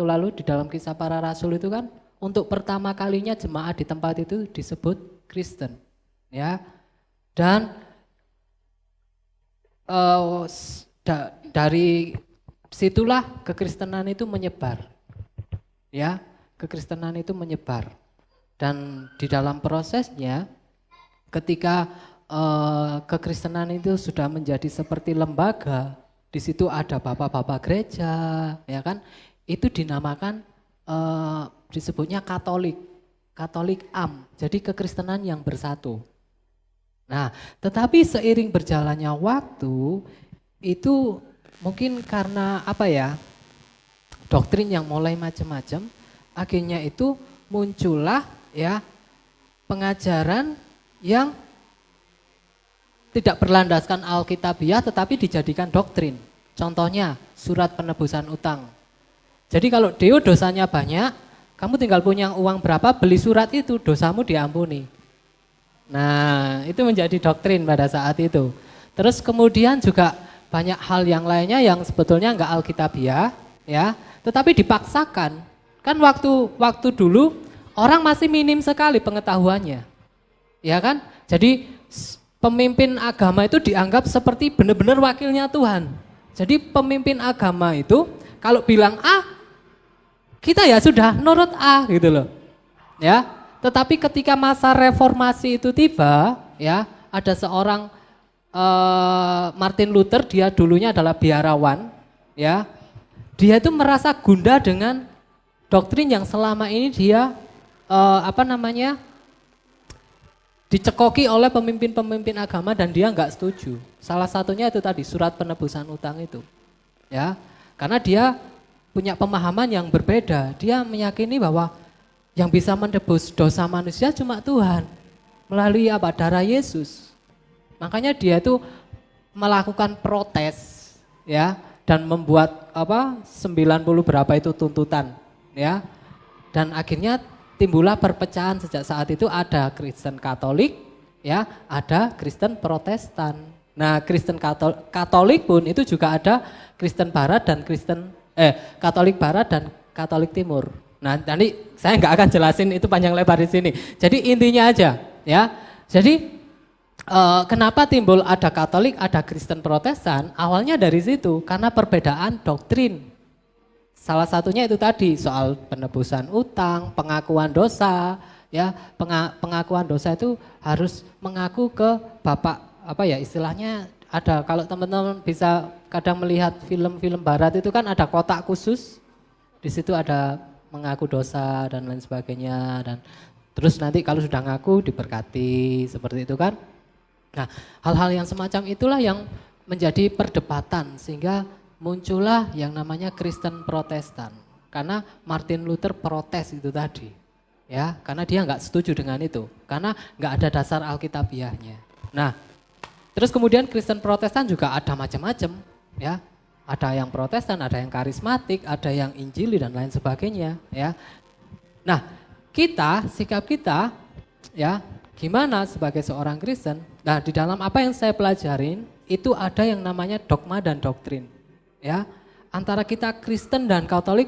B: lalu di dalam Kisah Para Rasul itu kan untuk pertama kalinya jemaat di tempat itu disebut Kristen, ya. Dan dari situlah kekristenan itu menyebar, ya. Kekristenan itu menyebar dan di dalam prosesnya ketika kekristenan itu sudah menjadi seperti lembaga. Di situ ada bapak-bapak gereja, ya kan? Itu dinamakan disebutnya Katolik Am. Jadi kekristenan yang bersatu. Nah, tetapi seiring berjalannya waktu itu mungkin karena apa ya? Doktrin yang mulai macam-macam, akhirnya itu muncullah ya pengajaran yang tidak berlandaskan Alkitabiah tetapi dijadikan doktrin. Contohnya surat penebusan utang. Jadi kalau Deo dosanya banyak, kamu tinggal punya uang berapa, beli surat itu, dosamu diampuni. Nah, itu menjadi doktrin pada saat itu. Terus kemudian juga banyak hal yang lainnya yang sebetulnya enggak Alkitabiah, ya, tetapi dipaksakan. Kan waktu dulu orang masih minim sekali pengetahuannya. Ya kan? Jadi pemimpin agama itu dianggap seperti benar-benar wakilnya Tuhan. Jadi pemimpin agama itu kalau bilang A, kita ya sudah nurut A gitu loh. Ya. Tetapi ketika masa reformasi itu tiba, ya, ada seorang Martin Luther, dia dulunya adalah biarawan, ya. Dia itu merasa gundah dengan doktrin yang selama ini dia dicekoki oleh pemimpin-pemimpin agama dan dia nggak setuju. Salah satunya itu tadi surat penebusan utang itu, ya, karena dia punya pemahaman yang berbeda. Dia meyakini bahwa yang bisa menebus dosa manusia cuma Tuhan melalui apa? Darah Yesus. Makanya dia itu melakukan protes, ya, dan membuat 90 berapa itu tuntutan, ya, dan akhirnya timbullah perpecahan. Sejak saat itu ada Kristen Katolik, ya, ada Kristen Protestan. Nah, Kristen Katolik pun itu juga ada Kristen Barat dan Katolik Barat dan Katolik Timur. Nah, nanti saya nggak akan jelasin itu panjang lebar di sini. Jadi intinya aja, ya. Jadi kenapa timbul ada Katolik, ada Kristen Protestan? Awalnya dari situ karena perbedaan doktrin. Salah satunya itu tadi soal penebusan utang, pengakuan dosa, ya, pengakuan dosa itu harus mengaku ke Bapak, istilahnya ada, kalau teman-teman bisa kadang melihat film-film barat itu kan ada kotak khusus, di situ ada mengaku dosa dan lain sebagainya, dan terus nanti kalau sudah ngaku diberkati, seperti itu kan. Nah, hal-hal yang semacam itulah yang menjadi perdebatan sehingga muncullah yang namanya Kristen Protestan. Karena Martin Luther protes itu tadi, ya, karena dia nggak setuju dengan itu, karena nggak ada dasar Alkitabiahnya. Nah, terus kemudian Kristen Protestan juga ada macam-macam, ya, ada yang Protestan, ada yang karismatik, ada yang Injili dan lain sebagainya, ya. Nah, sikap kita, ya, gimana sebagai seorang Kristen? Nah, di dalam apa yang saya pelajarin itu ada yang namanya dogma dan doktrin. Ya, antara kita Kristen dan Katolik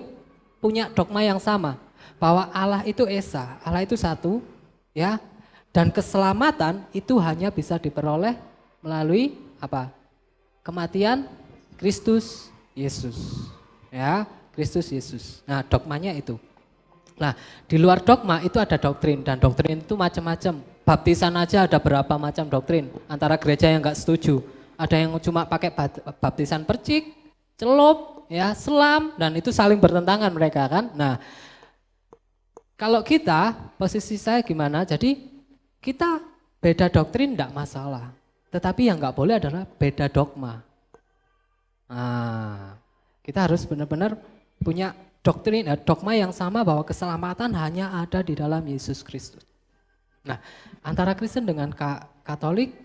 B: punya dogma yang sama, bahwa Allah itu Esa, Allah itu satu, ya, dan keselamatan itu hanya bisa diperoleh melalui apa? Kematian Kristus Yesus, ya, Kristus Yesus. Nah, dogmanya itu. Nah, di luar dogma itu ada doktrin, dan doktrin itu macam-macam. Baptisan aja ada berapa macam doktrin. Antara gereja yang nggak setuju, ada yang cuma pakai baptisan percik, celup, ya, selam, dan itu saling bertentangan mereka kan. Nah, kalau kita, posisi saya gimana? Jadi kita beda doktrin enggak masalah, tetapi yang enggak boleh adalah beda dogma. Nah, kita harus benar-benar punya doktrin, dogma yang sama bahwa keselamatan hanya ada di dalam Yesus Kristus. Nah, antara Kristen dengan Katolik,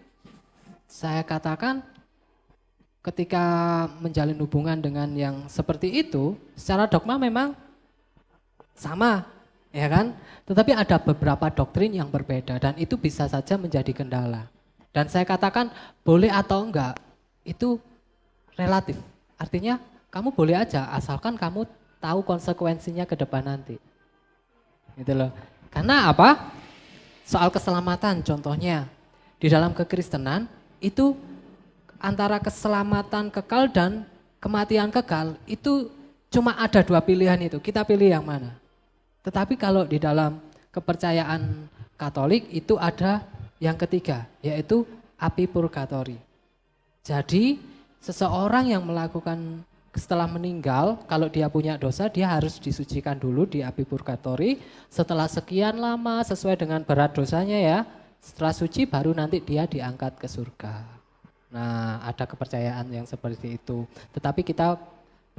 B: saya katakan ketika menjalin hubungan dengan yang seperti itu, secara dogma memang sama, ya kan? Tetapi ada beberapa doktrin yang berbeda dan itu bisa saja menjadi kendala. Dan saya katakan boleh atau enggak, itu relatif. Artinya kamu boleh aja asalkan kamu tahu konsekuensinya ke depan nanti. Gitu loh. Karena apa? Soal keselamatan contohnya. Di dalam kekristenan itu antara keselamatan kekal dan kematian kekal itu cuma ada dua pilihan itu. Kita pilih yang mana? Tetapi kalau di dalam kepercayaan Katolik itu ada yang ketiga, yaitu api purgatori. Jadi seseorang yang melakukan setelah meninggal, kalau dia punya dosa, dia harus disucikan dulu di api purgatori. Setelah sekian lama sesuai dengan berat dosanya ya, setelah suci baru nanti dia diangkat ke surga. Nah, ada kepercayaan yang seperti itu. Tetapi kita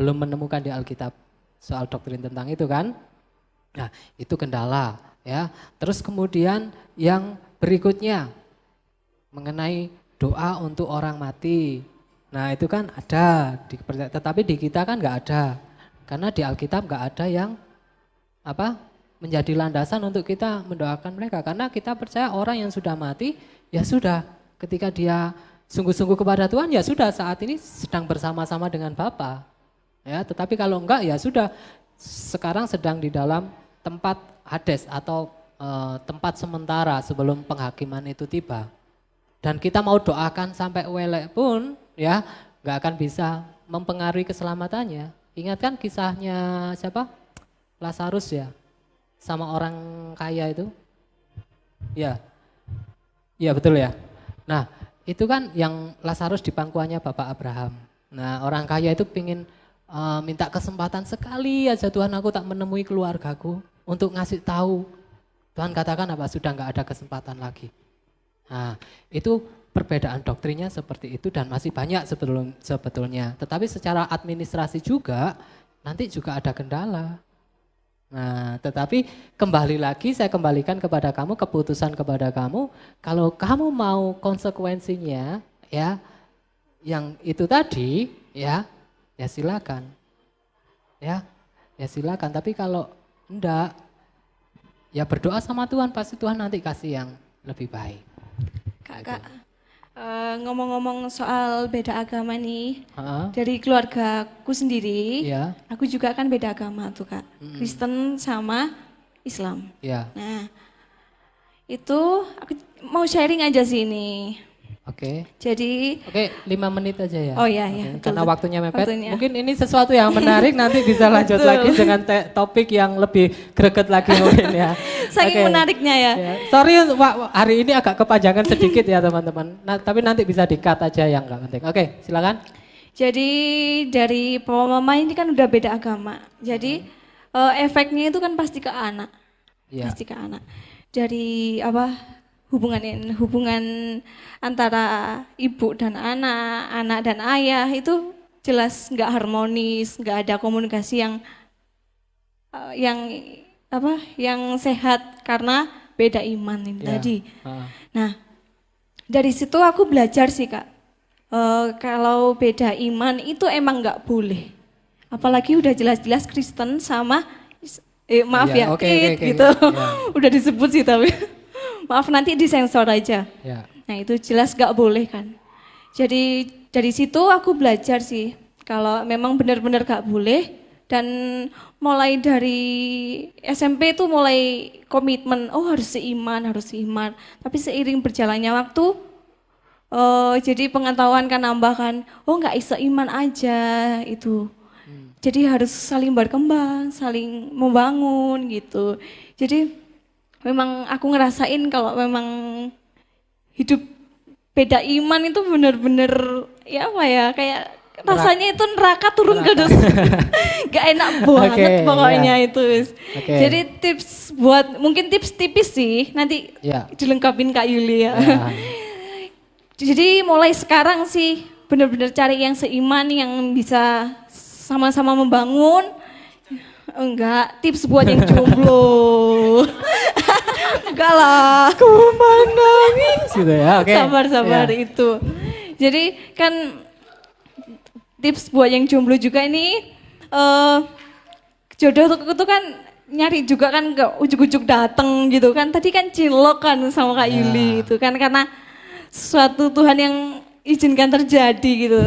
B: belum menemukan di Alkitab soal doktrin tentang itu kan. Nah, itu kendala ya. Terus kemudian yang berikutnya mengenai doa untuk orang mati. Nah, itu kan ada tetapi di kita kan nggak ada. Karena di Alkitab nggak ada yang menjadi landasan untuk kita mendoakan mereka. Karena kita percaya orang yang sudah mati ya sudah, ketika dia sungguh-sungguh kepada Tuhan ya sudah, saat ini sedang bersama-sama dengan Bapa. Ya, tetapi kalau enggak ya sudah, sekarang sedang di dalam tempat Hades atau tempat sementara sebelum penghakiman itu tiba. Dan kita mau doakan sampai welek pun ya nggak akan bisa mempengaruhi keselamatannya. Ingat kan kisahnya siapa? Lazarus ya, sama orang kaya itu. Ya, iya betul ya. Nah itu kan yang Lazarus di pangkuannya Bapak Abraham. Nah orang kaya itu pingin minta kesempatan sekali aja, Tuhan aku tak menemui keluargaku untuk ngasih tahu. Tuhan katakan apa? Sudah nggak ada kesempatan lagi. Nah itu perbedaan doktrinnya seperti itu dan masih banyak sebetulnya. Tetapi secara administrasi juga nanti juga ada kendala. Nah tetapi kembali lagi saya kembalikan kepada kamu, keputusan kepada kamu. Kalau kamu mau konsekuensinya ya yang itu tadi ya silakan. Ya silakan. Tapi kalau enggak ya berdoa sama Tuhan, pasti Tuhan nanti kasih yang lebih baik.
C: Kakak, ngomong-ngomong soal beda agama nih, dari keluargaku sendiri, aku juga kan beda agama tuh Kak, Kristen sama Islam. Nah, itu aku mau sharing aja sih ini.
B: Oke.
C: Jadi
B: 5 menit aja ya.
C: Oh iya ya.
B: Karena waktunya mepet. Mungkin ini sesuatu yang menarik, nanti bisa lanjut lagi dengan topik yang lebih greget lagi mungkin ya.
C: Saking menariknya ya.
B: Sorry hari ini agak kepanjangan sedikit ya teman-teman. Nah, tapi nanti bisa di-cut aja yang enggak penting. Oke, silakan.
C: Jadi dari papa mama ini kan udah beda agama. Jadi efeknya itu kan pasti ke anak. Pasti ke anak. Dari hubungan antara ibu dan anak dan ayah itu jelas nggak harmonis, nggak ada komunikasi yang sehat karena beda iman ini tadi. Nah dari situ aku belajar sih Kak, kalau beda iman itu emang nggak boleh, apalagi udah jelas-jelas Kristen sama gitu. Udah disebut sih tapi. Maaf nanti disensor aja. Nah itu jelas gak boleh kan. Jadi dari situ aku belajar sih kalau memang benar-benar gak boleh. Dan mulai dari SMP itu mulai komitmen, harus seiman. Tapi seiring berjalannya waktu, jadi pengetahuan kan nambah kan, gak seiman aja itu. Jadi harus saling berkembang, saling membangun gitu. Jadi memang aku ngerasain kalau memang hidup beda iman itu benar-benar kayak rasanya itu neraka turun ke dosa. Gak enak banget pokoknya itu. Jadi tips mungkin tips tipis sih nanti dilengkapin Kak Yuli ya. Jadi mulai sekarang sih benar-benar cari yang seiman, yang bisa sama-sama membangun. Enggak, tips buat yang jomblo. Enggak lah.
B: Ku menangis gitu ya. Oke.
C: Sabar-sabar
B: Iya.
C: itu. Jadi kan tips buat yang jomblo juga ini jodoh itu kan nyari juga kan ke ujuk-ujuk dateng gitu kan. Tadi kan cilok kan sama Kak Yuli itu kan karena suatu Tuhan yang izinkan terjadi gitu.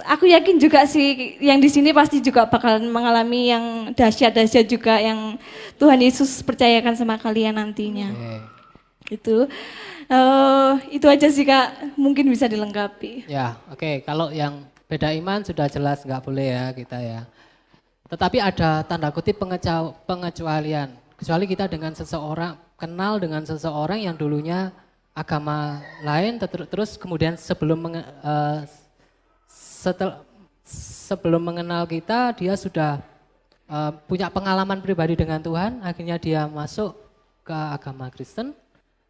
C: Aku yakin juga sih yang di sini pasti juga bakalan mengalami yang dahsyat-dahsyat juga yang Tuhan Yesus percayakan sama kalian nantinya. Itu aja sih Kak, mungkin bisa dilengkapi.
B: Ya, oke. Kalau yang beda iman sudah jelas nggak boleh ya kita ya. Tetapi ada tanda kutip pengecualian. Kecuali kita dengan seseorang, kenal dengan seseorang yang dulunya agama lain, terus kemudian sebelum mengenal kita, dia sudah punya pengalaman pribadi dengan Tuhan, akhirnya dia masuk ke agama Kristen,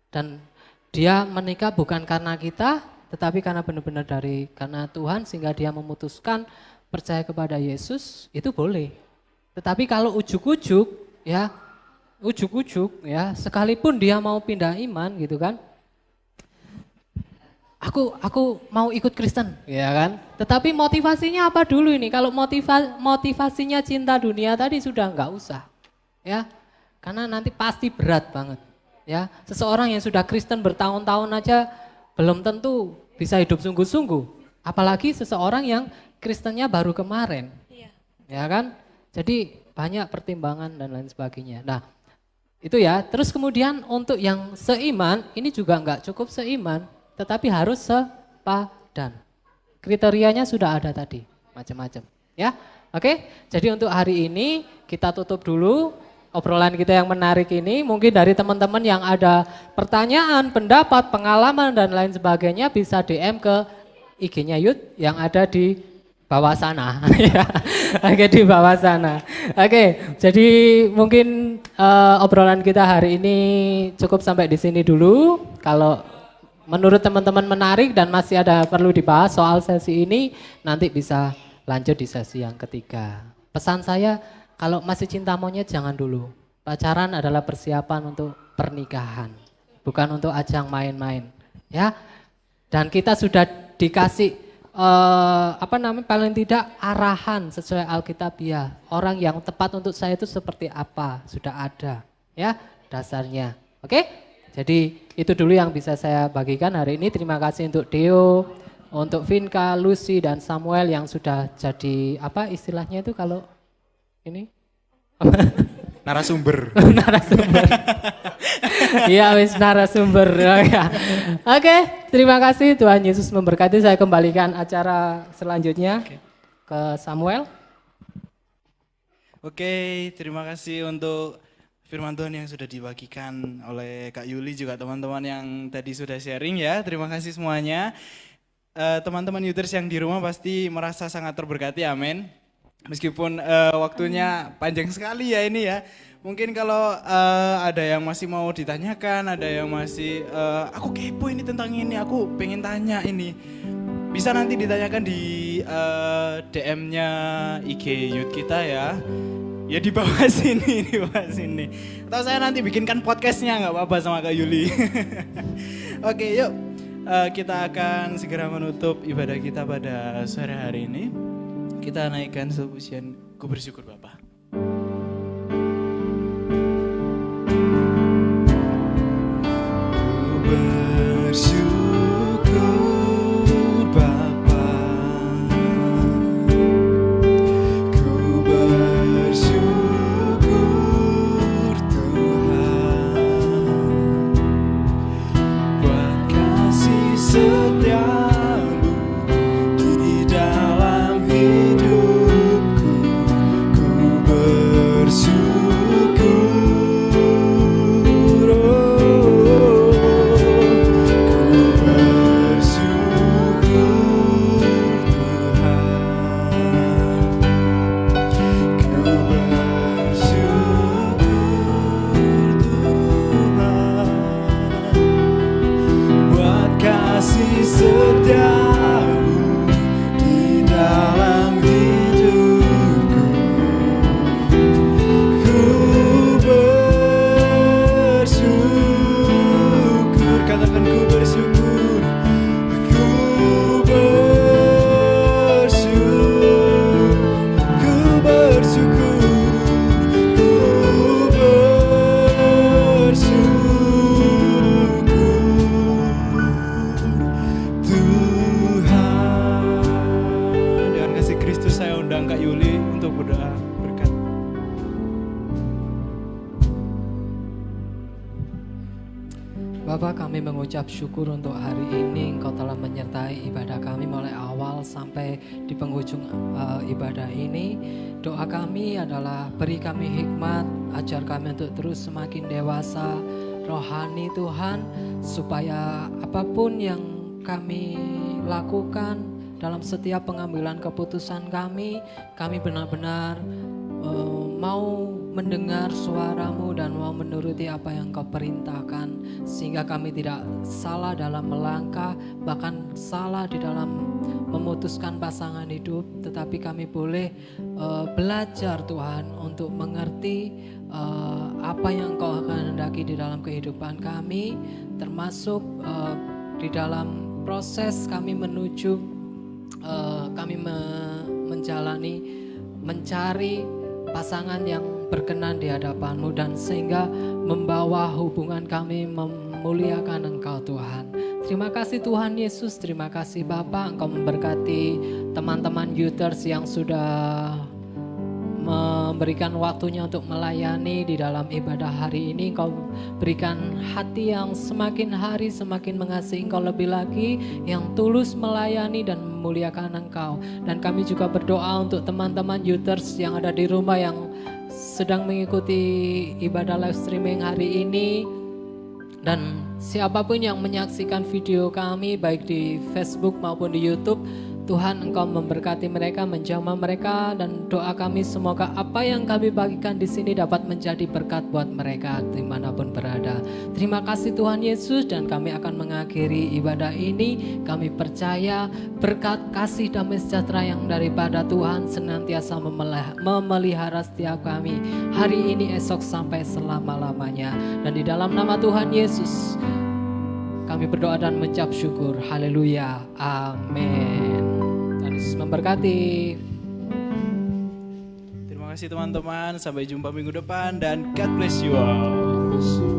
B: dan dia menikah bukan karena kita, tetapi karena benar-benar karena Tuhan, sehingga dia memutuskan percaya kepada Yesus, itu boleh. Tetapi kalau ujuk-ujuk ya, sekalipun dia mau pindah iman gitu kan, aku mau ikut Kristen, ya kan? Tetapi motivasinya apa dulu ini? Kalau motivasinya cinta dunia tadi sudah nggak usah, ya, karena nanti pasti berat banget, ya. Seseorang yang sudah Kristen bertahun-tahun aja belum tentu bisa hidup sungguh-sungguh, apalagi seseorang yang Kristennya baru kemarin, ya kan? Jadi banyak pertimbangan dan lain sebagainya. Nah, itu ya. Terus kemudian untuk yang seiman, ini juga nggak cukup seiman, tetapi harus sepadan. Kriterianya sudah ada tadi, macam-macam. Ya, oke. Jadi untuk hari ini kita tutup dulu obrolan kita yang menarik ini. Mungkin dari teman-teman yang ada pertanyaan, pendapat, pengalaman dan lain sebagainya bisa DM ke IG-nya Yud yang ada di bawah sana. Oke, di bawah sana. Oke, jadi mungkin obrolan kita hari ini cukup sampai di sini dulu. Kalau menurut teman-teman menarik dan masih ada perlu dibahas soal sesi ini, nanti bisa lanjut di sesi yang ketiga. Pesan saya, kalau masih cinta monyet jangan dulu. Pacaran adalah persiapan untuk pernikahan, bukan untuk ajang main-main, ya. Dan kita sudah dikasih paling tidak arahan sesuai Alkitabiah. Orang yang tepat untuk saya itu seperti apa, sudah ada, ya, dasarnya. Oke? Jadi itu dulu yang bisa saya bagikan hari ini. Terima kasih untuk Deo, untuk Vinka, Lucy, dan Samuel yang sudah jadi apa istilahnya itu kalau ini?
A: Narasumber.
B: Narasumber. Iya wis narasumber. Oke, terima kasih. Tuhan Yesus memberkati. Saya kembalikan acara selanjutnya ke Samuel.
A: Oke, terima kasih untuk firman Tuhan yang sudah dibagikan oleh Kak Yuli, juga teman-teman yang tadi sudah sharing ya. Terima kasih semuanya. Teman-teman Youters yang di rumah pasti merasa sangat terberkati, amin. Meskipun waktunya panjang sekali ya ini ya. Mungkin kalau ada yang masih mau ditanyakan, ada yang masih aku kepo ini tentang ini, aku pengen tanya ini. Bisa nanti ditanyakan di DM-nya IG Youth kita ya. Ya di bawah sini, di bawah sini. Atau saya nanti bikinkan podcastnya nggak apa-apa sama Kak Yuli. Oke, yuk kita akan segera menutup ibadah kita pada sore hari ini. Kita naikkan sepujian Ku Bersyukur Bapa. Ku bersyukur Bapa, ku bersyukur Tuhan, buat kasih setiamu di dalam hidupku. Ku
B: Bapak, kami mengucap syukur untuk hari ini Engkau telah menyertai ibadah kami mulai awal sampai di penghujung ibadah ini. Doa kami adalah beri kami hikmat, ajar kami untuk terus semakin dewasa rohani Tuhan, supaya apapun yang kami lakukan dalam setiap pengambilan keputusan kami benar-benar mau mendengar suara-Mu dan mau menuruti apa yang Kau perintahkan, sehingga kami tidak salah dalam melangkah, bahkan salah di dalam memutuskan pasangan hidup, tetapi kami boleh belajar Tuhan untuk mengerti apa yang Kau kehendaki di dalam kehidupan kami, termasuk di dalam proses kami menuju kami mencari pasangan yang berkenan di hadapan-Mu, dan sehingga membawa hubungan kami memuliakan Engkau Tuhan. Terima kasih Tuhan Yesus, terima kasih Bapa, Engkau memberkati teman-teman Youthers yang sudah memberikan waktunya untuk melayani di dalam ibadah hari ini. Engkau berikan hati yang semakin hari semakin mengasihi Engkau lebih lagi, yang tulus melayani dan memuliakan Engkau. Dan kami juga berdoa untuk teman-teman Youthers yang ada di rumah yang sedang mengikuti ibadah live streaming hari ini, dan siapapun yang menyaksikan video kami baik di Facebook maupun di YouTube. Tuhan, Engkau memberkati mereka, menjamah mereka, dan doa kami semoga apa yang kami bagikan di sini dapat menjadi berkat buat mereka dimanapun berada. Terima kasih Tuhan Yesus, dan kami akan mengakhiri ibadah ini. Kami percaya berkat kasih damai sejahtera yang daripada Tuhan senantiasa memelihara setiap kami hari ini, esok, sampai selama-lamanya. Dan di dalam nama Tuhan Yesus kami berdoa dan mengucap syukur. Haleluya. Amin. Tuhan Yesus memberkati.
A: Terima kasih teman-teman. Sampai jumpa minggu depan dan God bless you all.